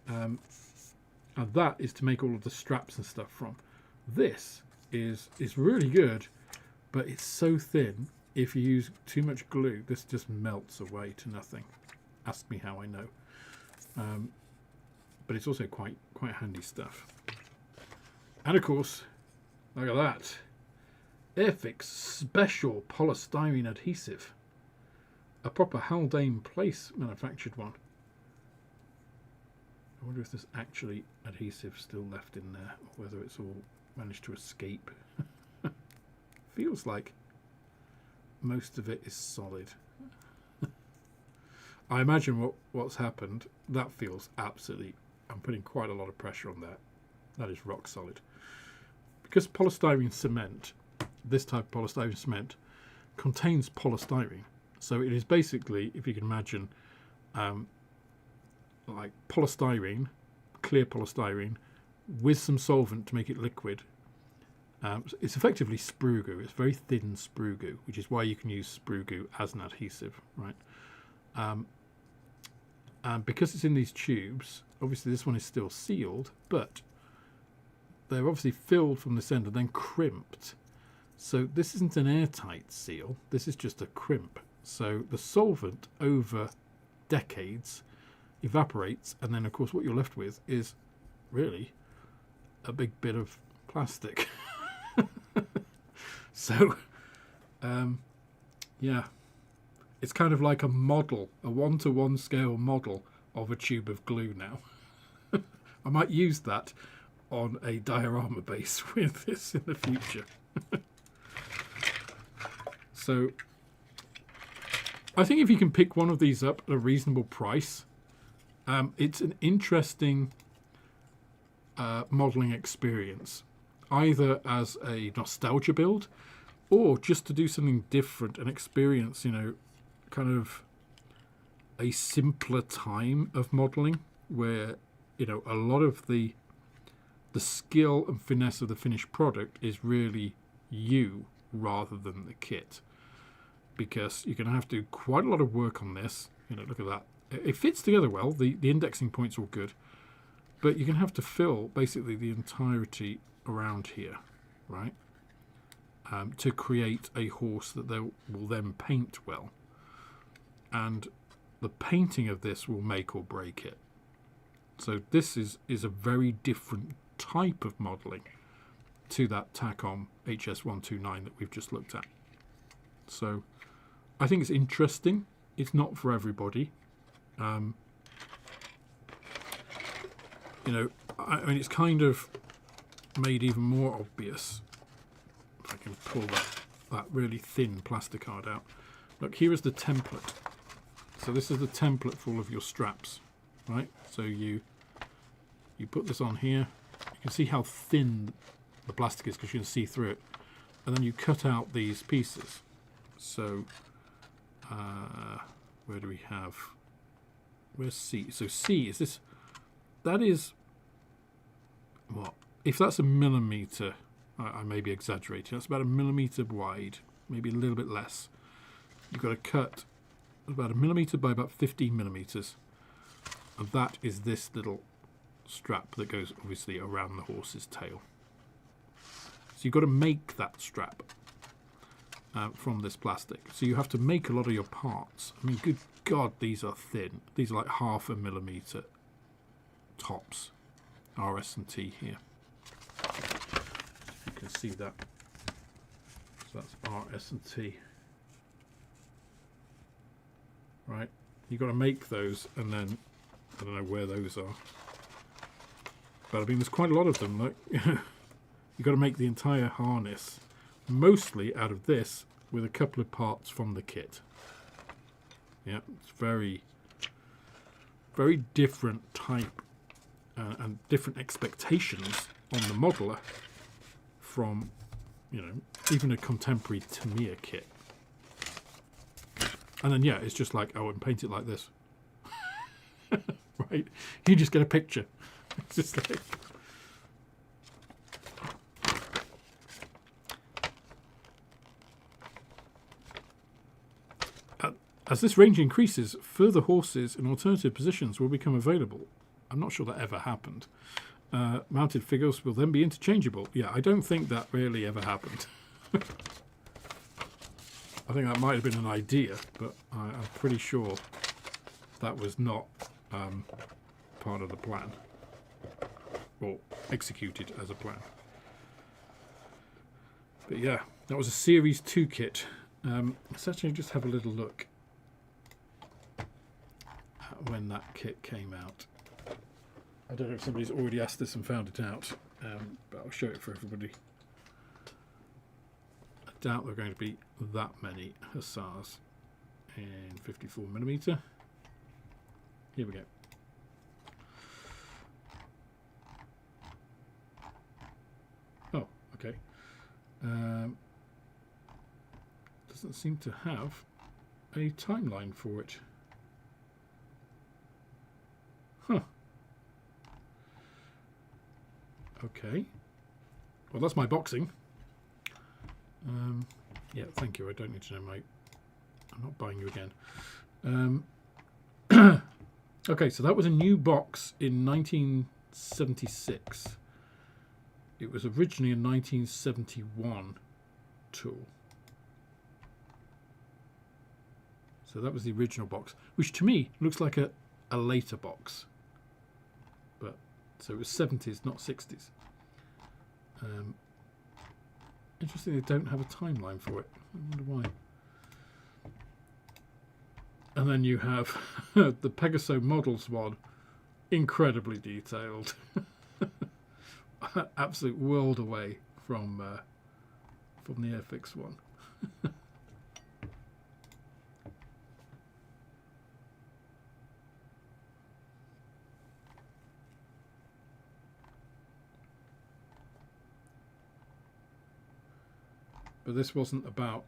And that is to make all of the straps and stuff from. This is really good, but it's so thin, if you use too much glue, this just melts away to nothing. Ask me how I know. But it's also quite handy stuff. And of course, look at that. Airfix Special Polystyrene Adhesive. A proper Haldane Place manufactured one. I wonder if there's actually adhesive still left in there, or whether it's all managed to escape. Feels like most of it is solid. I imagine what's happened, that feels absolutely, I'm putting quite a lot of pressure on that. That is rock solid. Because polystyrene cement, this type of polystyrene cement, contains polystyrene. So it is basically, if you can imagine, like polystyrene, clear polystyrene, with some solvent to make it liquid. It's effectively sprue goo. It's very thin sprue goo, which is why you can use sprue goo as an adhesive, right? And because it's in these tubes, obviously this one is still sealed, but they're obviously filled from this end and then crimped. So this isn't an airtight seal, this is just a crimp. So the solvent over decades evaporates, and then of course what you're left with is really a big bit of plastic. So yeah, it's kind of like a model, a 1-to-1 scale model of a tube of glue now. I might use that on a diorama base with this in the future. So I think if you can pick one of these up at a reasonable price, it's an interesting modelling experience, either as a nostalgia build or just to do something different and experience, you know, kind of a simpler time of modelling where, you know, a lot of the skill and finesse of the finished product is really you rather than the kit, because you're going to have to do quite a lot of work on this. You know, look at that. It fits together well. The indexing points are all good, but you're going to have to fill basically the entirety around here, right, to create a horse that they will then paint well. And the painting of this will make or break it. So this is a very different type of modelling to that Takom HS129 that we've just looked at. So I think it's interesting. It's not for everybody. You know, I mean, it's kind of made even more obvious. If I can pull that really thin plastic card out. Look, here is the template. So this is the template for all of your straps, right? So you put this on here. You can see how thin the plastic is because you can see through it. And then you cut out these pieces. So where do we have? Where's C? So C is this. That is what? If that's a millimetre, I may be exaggerating. That's about a millimetre wide, maybe a little bit less. You've got to cut about a millimetre by about 15 millimetres. And that is this little strap that goes obviously around the horse's tail. So you've got to make that strap from this plastic. So you have to make a lot of your parts. I mean, good God, these are thin. These are like 0.5 millimetre tops. RS&T here. You can see that. So that's RS&T. Right, you've got to make those, and then I don't know where those are. But I mean, there's quite a lot of them. Like, you've got to make the entire harness, mostly out of this, with a couple of parts from the kit. Yeah, it's very, very different type and different expectations on the modeler from, you know, even a contemporary Tamiya kit. And then, yeah, it's just like, oh, and paint it like this. Right? You just get a picture. It's just like... As this range increases, further horses in alternative positions will become available. I'm not sure that ever happened. Mounted figures will then be interchangeable. Yeah, I don't think that really ever happened. I think that might have been an idea, but I'm pretty sure that was not part of the plan, or executed as a plan. But yeah, that was a Series 2 kit. Let's actually just have a little look at when that kit came out. I don't know if somebody's already asked this and found it out, but I'll show it for everybody. I doubt there are going to be that many Hussars in 54mm. Here we go. Oh, okay. Doesn't seem to have a timeline for it. Huh. Okay. Well, that's my boxing. Yeah, thank you. I don't need to know I'm not buying you again. Okay, so that was a new box in 1976. It was originally a 1971 tool. So that was the original box, which to me looks like a later box. But so it was 70s, not 60s. Interesting they don't have a timeline for it. I wonder why. And then you have the Pegaso Models one, incredibly detailed. Absolute world away from the Airfix one. But this wasn't about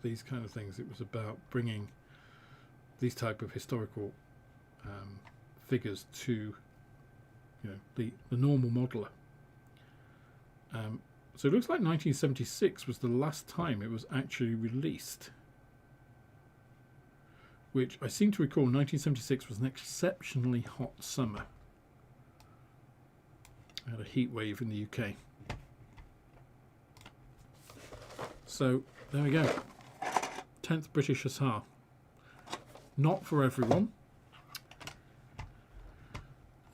these kind of things. It was about bringing these type of historical figures to, you know, the normal modeler. So it looks like 1976 was the last time it was actually released, which I seem to recall 1976 was an exceptionally hot summer. I had a heat wave in the UK. So there we go. 10th British Hussar. Not for everyone.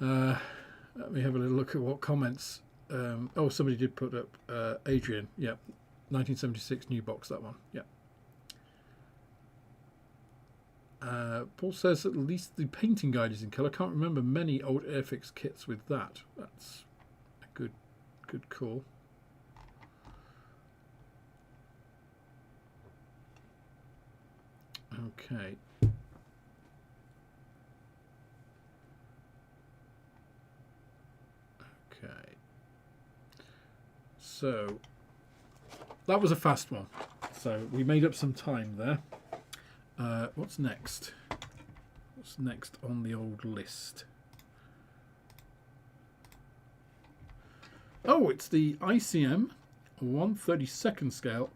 Let me have a little look at what comments. Oh, somebody did put up Adrian. Yeah, 1976 new box, that one. Yeah. Paul says at least the painting guide is in colour. Can't remember many old Airfix kits with that. That's a good call. Okay. Okay. So that was a fast one. So we made up some time there. What's next? What's next on the old list? Oh, it's the ICM 1/32 scale.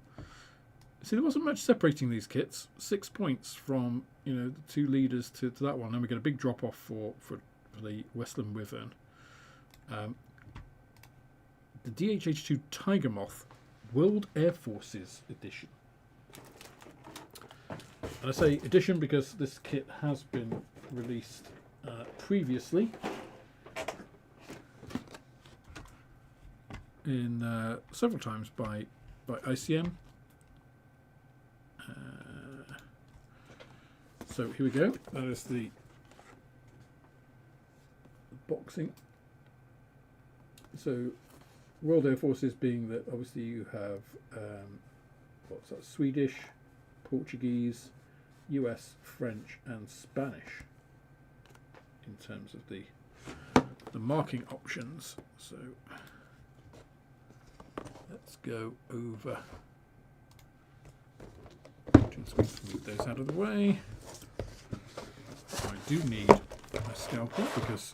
See, there wasn't much separating these kits. 6 points from the 2 leaders to that one, and we get a big drop off for the Westland Wyvern. The DHH2 Tiger Moth World Air Forces edition. And I say edition because this kit has been released previously in several times by ICM. So here we go. That is the boxing. So World Air Forces being that obviously you have what's that? Swedish, Portuguese, US, French, and Spanish in terms of the marking options. So let's go over. Just move those out of the way. I do need a scalpel because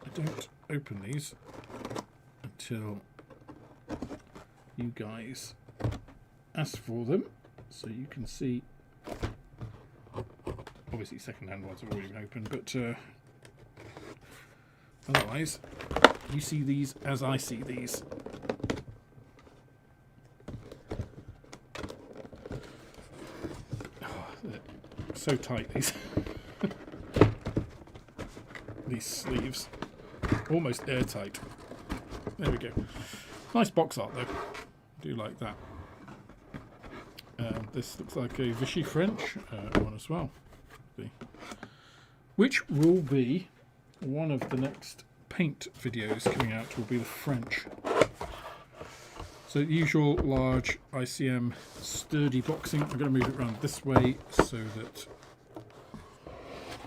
I don't open these until you guys ask for them, so you can see. Obviously second-hand ones have already been opened, but otherwise you see these as I see these. Oh, they're so tight, these these sleeves, almost airtight. There we go. Nice box art though. Do like that. This looks like a Vichy French one as well, which will be one of the next paint videos coming out. Will be the French. So the usual large ICM sturdy boxing. I'm going to move it around this way so that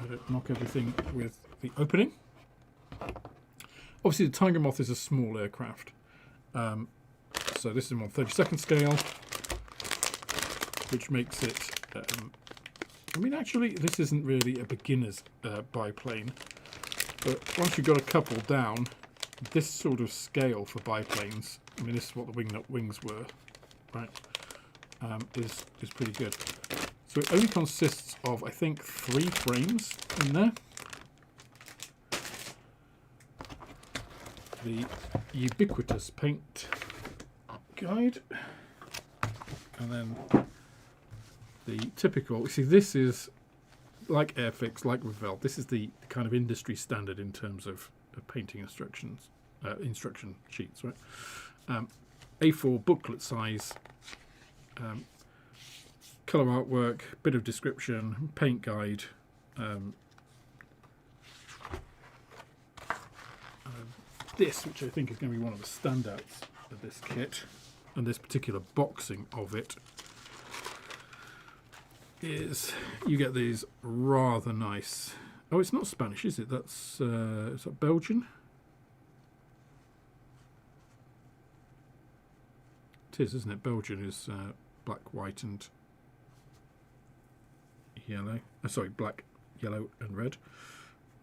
I don't knock everything with the opening. Obviously the Tiger Moth is a small aircraft. So this is on 1/32 scale, which makes it, I mean actually this isn't really a beginner's biplane, but once you've got a couple down, this sort of scale for biplanes, I mean this is what the wingnut wings were, right, is pretty good. So it only consists of I think 3 frames in there. The ubiquitous paint guide, and then the typical. You see, this is like Airfix, like Revell. This is the kind of industry standard in terms of painting instructions, instruction sheets, right? A4 booklet size, color artwork, bit of description, paint guide. This, which I think is going to be one of the standouts of this kit, and this particular boxing of it, is you get these rather nice. Oh, it's not Spanish, is it? That's is that Belgian? It is, isn't it? Belgian is black, white, and yellow. Sorry, black, yellow, and red.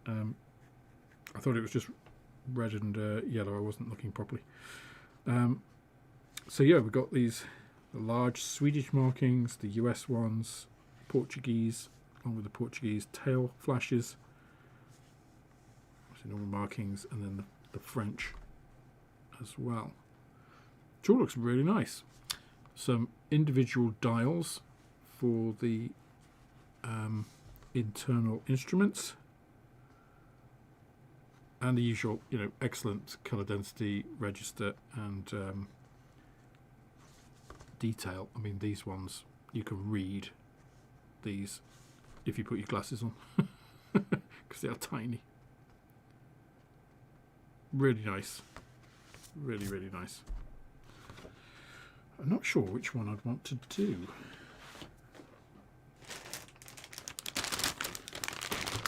I thought it was just red and yellow. I wasn't looking properly. So yeah, we've got the large Swedish markings, the US ones, Portuguese, along with the Portuguese tail flashes, so normal markings, and then the French as well. Which all looks really nice. Some individual dials for the internal instruments. And the usual, excellent colour density, register, and detail. I mean, these ones, you can read these if you put your glasses on, because they are tiny. Really nice. Really, really nice. I'm not sure which one I'd want to do.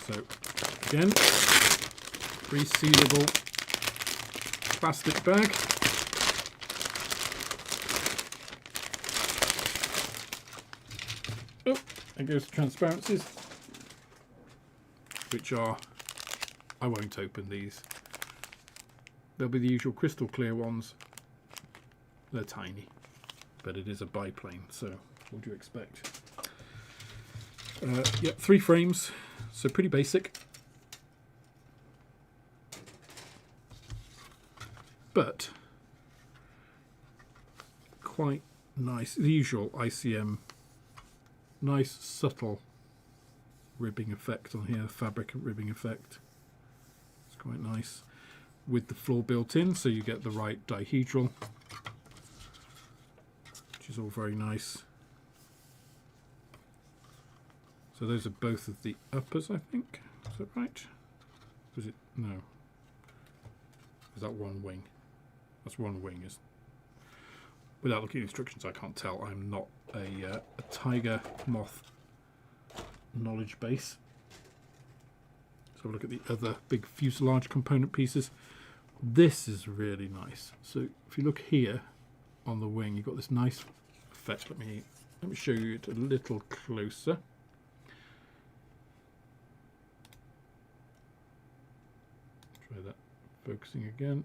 So, again, resealable plastic bag. Oh, there goes the transparencies, which are, I won't open these. They'll be the usual crystal clear ones. They're tiny, but it is a biplane, so what do you expect? Yeah, 3 frames, so pretty basic. But quite nice. The usual ICM, nice subtle ribbing effect on here, fabric ribbing effect. It's quite nice. With the floor built in, so you get the right dihedral, which is all very nice. So those are both of the uppers, I think. Is that right? Was it? No. Is that one wing? That's one wing. Is without looking at instructions, I can't tell. I'm not a Tiger Moth knowledge base. So have a look at the other big fuselage component pieces. This is really nice. So if you look here on the wing, you've got this nice effect. Let me show you it a little closer. Try that focusing again.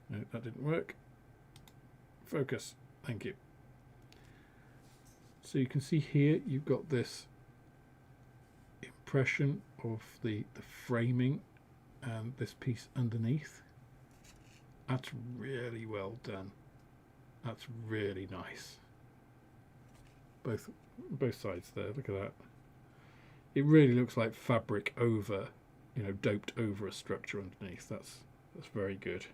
No, that didn't work. Focus. Thank you. So you can see here you've got this impression of the framing and this piece underneath. That's really well done. That's really nice. Both sides there. Look at that. It really looks like fabric over, you know, doped over a structure underneath. That's very good.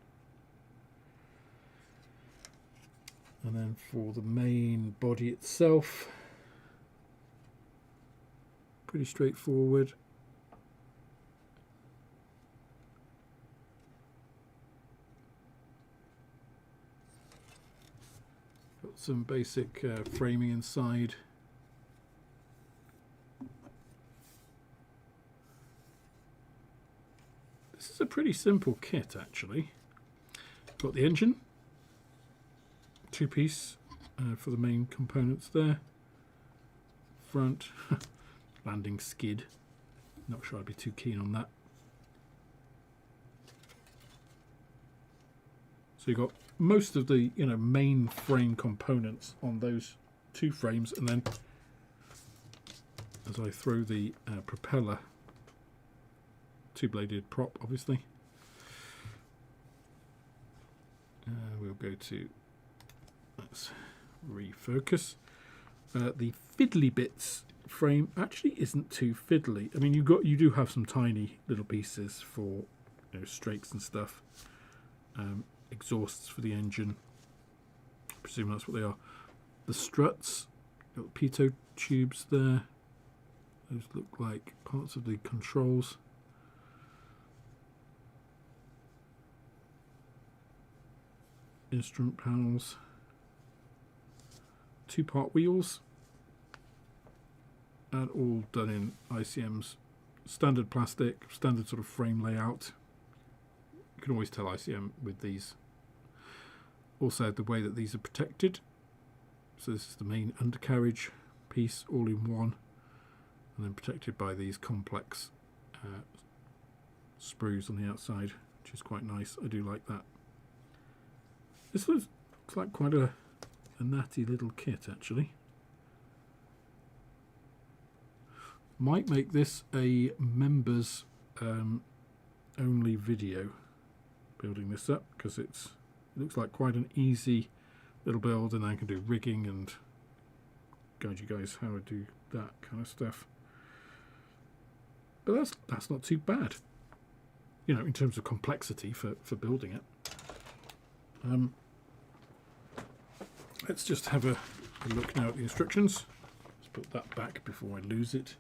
And then for the main body itself, pretty straightforward. Got some basic framing inside. This is a pretty simple kit, actually. Got the engine, 2-piece for the main components there. Front landing skid. Not sure I'd be too keen on that. So you've got most of the main frame components on those 2 frames, and then as I throw the propeller, 2-bladed prop, obviously. We'll go to, let's refocus. The fiddly bits frame actually isn't too fiddly. I mean, you do have some tiny little pieces for strakes and stuff. Exhausts for the engine. I presume that's what they are. The struts, got pitot tubes there. Those look like parts of the controls. Instrument panels. 2-part wheels. And all done in ICM's standard plastic, standard sort of frame layout. You can always tell ICM with these. Also the way that these are protected. So this is the main undercarriage piece, all in one, and then protected by these complex sprues on the outside, which is quite nice. I do like that. This looks like quite a natty little kit, actually. Might make this a members only video, building this up, because it looks like quite an easy little build, and I can do rigging and guide you guys how I do that kind of stuff. But that's not too bad, in terms of complexity for building it. Let's just have a look now at the instructions. put that back before I lose it.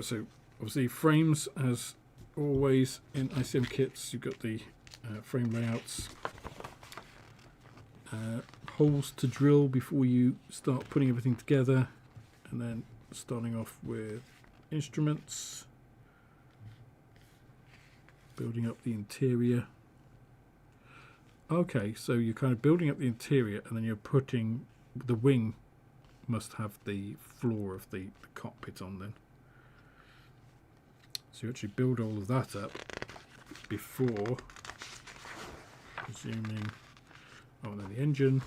So obviously frames, as always in ICM kits, you've got the frame layouts, holes to drill before you start putting everything together, and then starting off with instruments, building up the interior. Okay, so you're kind of building up the interior, and then you're putting the wing must have the floor of the cockpit on then. So you actually build all of that up before presuming, oh, and then the engine.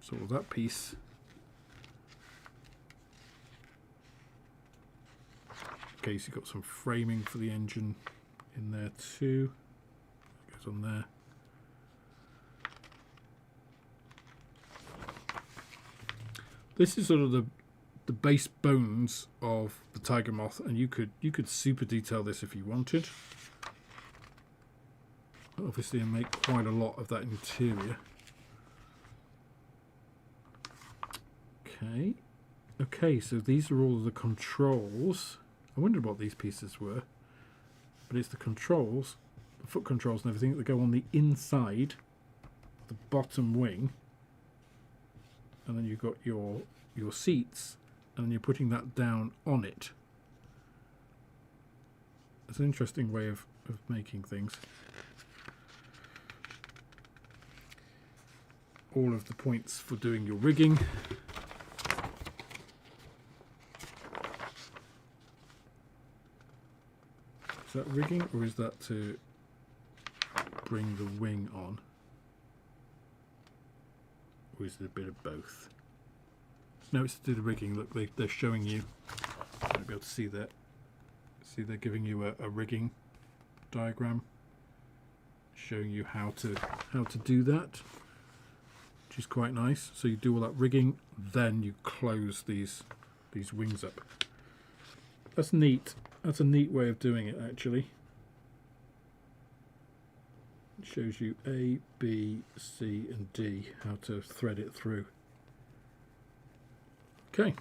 So all that piece. Okay, so you've got some framing for the engine in there too. Goes on there. This is sort of the base bones of the Tiger Moth, and you could super detail this if you wanted. Obviously, and make quite a lot of that interior. Okay, so these are all of the controls. I wondered what these pieces were, but it's the controls, the foot controls and everything that go on the inside, the bottom wing, and then you've got your seats, and then you're putting that down on it. It's an interesting way of making things. All of the points for doing your rigging. Is that rigging, or is that to bring the wing on? Or is it a bit of both? No, it's to do the rigging. Look, they're showing you. You might be able to see that. See, they're giving you a rigging diagram, showing you how to do that, which is quite nice. So you do all that rigging, then you close these wings up. That's neat. That's a neat way of doing it, actually. It shows you A, B, C, and D, how to thread it through. Okay,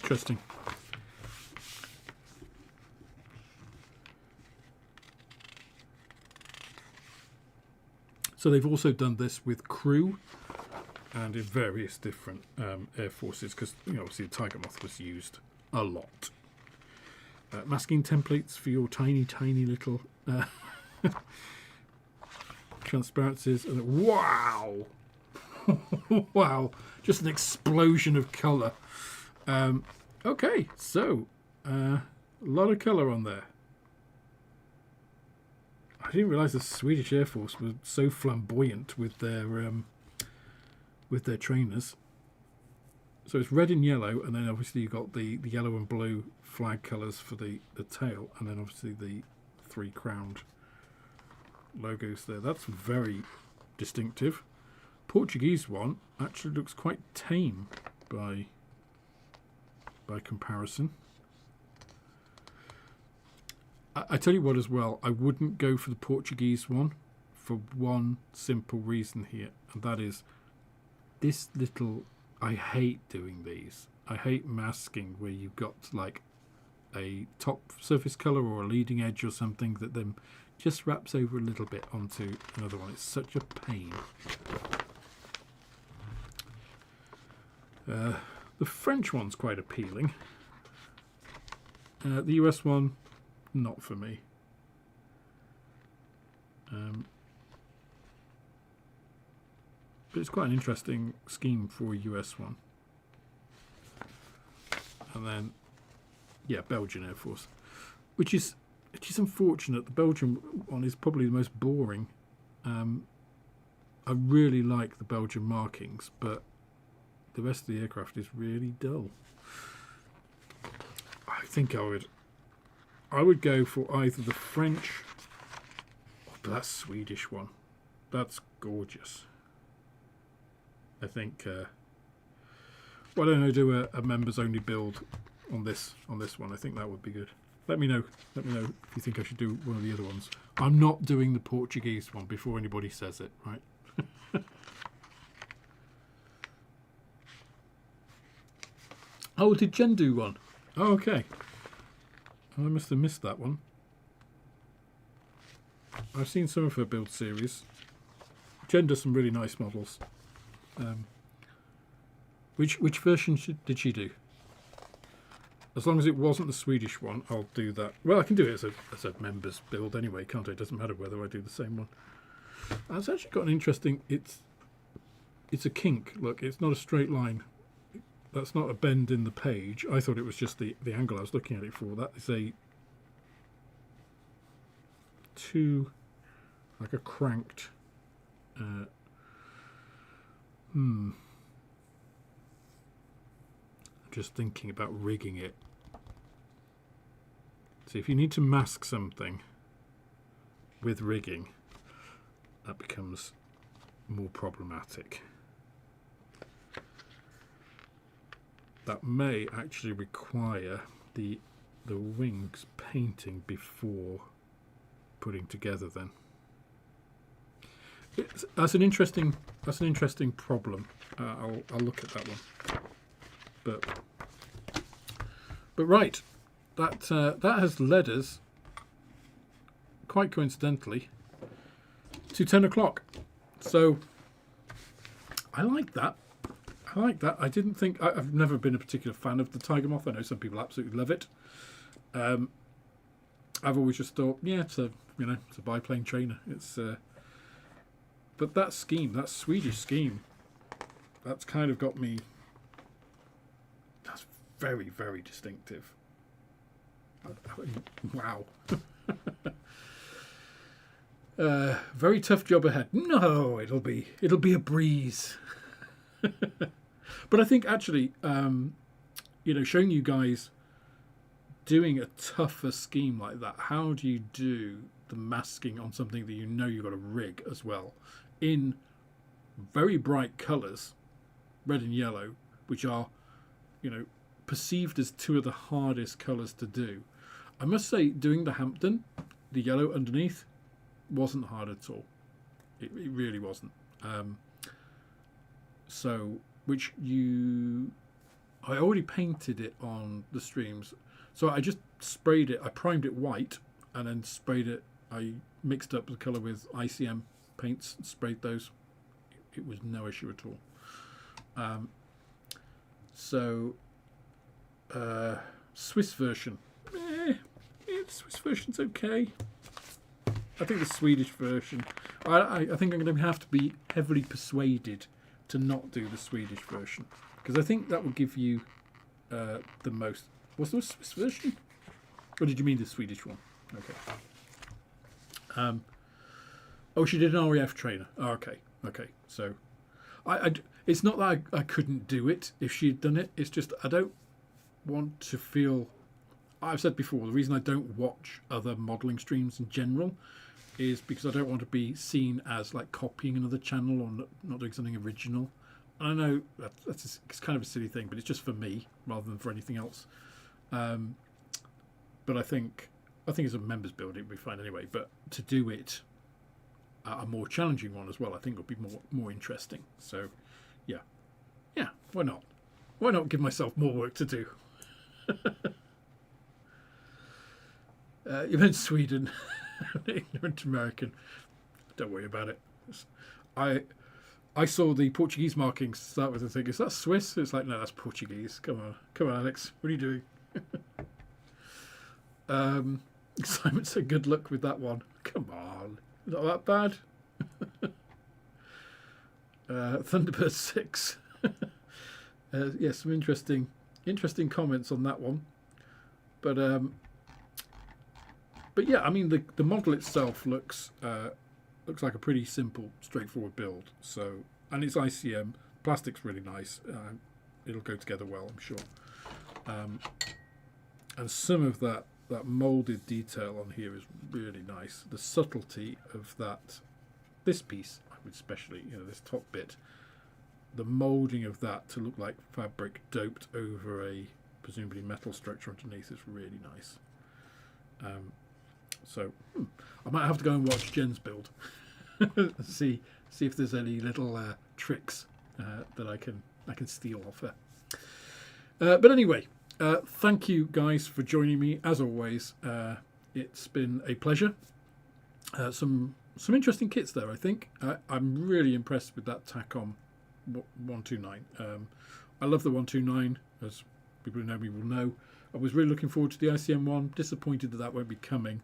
interesting. So they've also done this with crew and in various different air forces, because obviously the Tiger Moth was used a lot. Masking templates for your tiny little transparencies, and wow, wow, just an explosion of colour. Okay, so a lot of colour on there. I didn't realise the Swedish Air Force was so flamboyant with their trainers. So it's red and yellow, and then obviously you've got the yellow and blue flag colours for the tail, and then obviously the 3 crowned logos there. That's very distinctive. Portuguese one actually looks quite tame by comparison. I tell you what as well, I wouldn't go for the Portuguese one for one simple reason here, and that is this little... I hate doing these. I hate masking where you've got like a top surface colour or a leading edge or something that then just wraps over a little bit onto another one. It's such a pain. The French one's quite appealing. The US one, not for me. But it's quite an interesting scheme for a US one. And then, yeah, Belgian Air Force, which is unfortunate. The Belgian one is probably the most boring. I really like the Belgian markings, but the rest of the aircraft is really dull. I think I would go for either the French, but that Swedish one, that's gorgeous. I think, why don't I do a members only build on this one? I think that would be good. Let me know if you think I should do one of the other ones. I'm not doing the Portuguese one before anybody says it, right? Oh, did Jen do one? Oh, okay. I must have missed that one. I've seen some of her build series. Jen does some really nice models. Which version did she do? As long as it wasn't the Swedish one, I'll do that. Well, I can do it as a members build anyway, can't I? It doesn't matter whether I do the same one. It's actually got an interesting... It's a kink. Look, it's not a straight line. That's not a bend in the page. I thought it was just the angle I was looking at it for. That is like a cranked... I'm just thinking about rigging it. See, if you need to mask something with rigging, that becomes more problematic. That may actually require the wings painting before putting together. Then that's an interesting problem. I'll look at that one. But right, that has led us, quite coincidentally, to 10 o'clock. So I like that. I didn't think... I've never been a particular fan of the Tiger Moth. I know some people absolutely love it. I've always just thought, yeah, it's a biplane trainer. It's but that scheme, that Swedish scheme, that's kind of got me... That's very, very distinctive. Wow. Very tough job ahead. No, it'll be a breeze. But I think actually, showing you guys doing a tougher scheme like that, how do you do the masking on something that you've got to rig as well in very bright colours, red and yellow, which are, perceived as two of the hardest colours to do. I must say, doing the Hampton, the yellow underneath, wasn't hard at all. It really wasn't. I already painted it on the streams, so I just sprayed it. I primed it white and then sprayed it. I mixed up the colour with ICM paints and sprayed those. It was no issue at all. Swiss version. Swiss version's okay. I think the Swedish version... I think I'm going to have to be heavily persuaded to not do the Swedish version, because I think that will give you the most... What's the Swiss version? Or did you mean the Swedish one? Okay. She did an RAF trainer. Oh, okay. So, it's not that I couldn't do it if she'd done it. It's just I don't want to feel... I've said before, the reason I don't watch other modelling streams in general is because I don't want to be seen as like copying another channel or not doing something original. And I know it's kind of a silly thing, but it's just for me rather than for anything else. But I think as a members build it would be fine anyway. But to do it a more challenging one as well, I think would be more interesting. So yeah, why not? Why not give myself more work to do? You meant Sweden. Ignorant American. Don't worry about it. I saw the Portuguese markings to start with and think, is that Swiss? It's like, no, that's Portuguese. Come on, Alex. What are you doing? Simon said, good luck with that one. Come on. Not that bad. Thunderbird 6. Some interesting comments on that one. But yeah, I mean the model itself looks like a pretty simple, straightforward build. So, and it's ICM. Plastic's really nice. It'll go together well, I'm sure. And some of that moulded detail on here is really nice. The subtlety of this piece, I would especially, this top bit, the moulding of that to look like fabric doped over a presumably metal structure underneath is really nice. So I might have to go and watch Jen's build. see if there's any little tricks that I can steal off her. But anyway, thank you guys for joining me as always. It's been a pleasure. Some interesting kits there, I think. I'm really impressed with that Takom 129. I love the 129, as people who know me will know. I was really looking forward to the ICM one. Disappointed that won't be coming,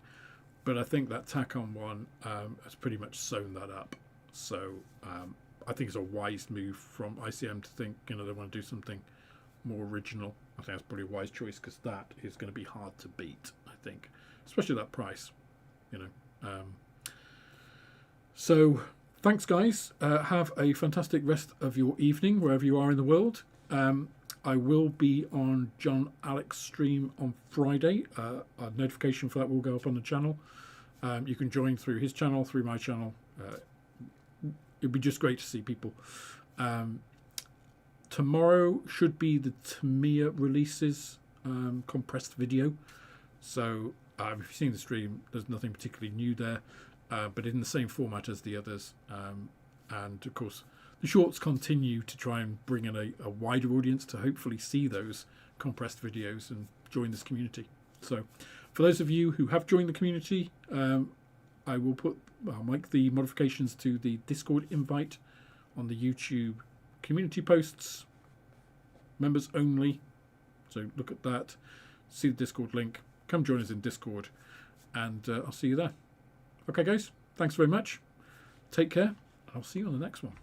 but I think that Takom one has pretty much sewn that up. So I think it's a wise move from ICM to think, they want to do something more original. I think that's probably a wise choice, because that is going to be hard to beat, I think, especially that price. So thanks, guys. Have a fantastic rest of your evening wherever you are in the world. I will be on John Alex stream on Friday. A notification for that will go up on the channel. You can join through his channel, through my channel. It'd be just great to see people. Tomorrow should be the Tamiya releases compressed video. So if you've seen the stream, there's nothing particularly new there, but in the same format as the others. And of course, the shorts continue to try and bring in a wider audience to hopefully see those compressed videos and join this community. So for those of you who have joined the community, I'll make the modifications to the Discord invite on the YouTube community posts, members only. So look at that, see the Discord link, come join us in Discord, and I'll see you there. Okay, guys, thanks very much. Take care, and I'll see you on the next one.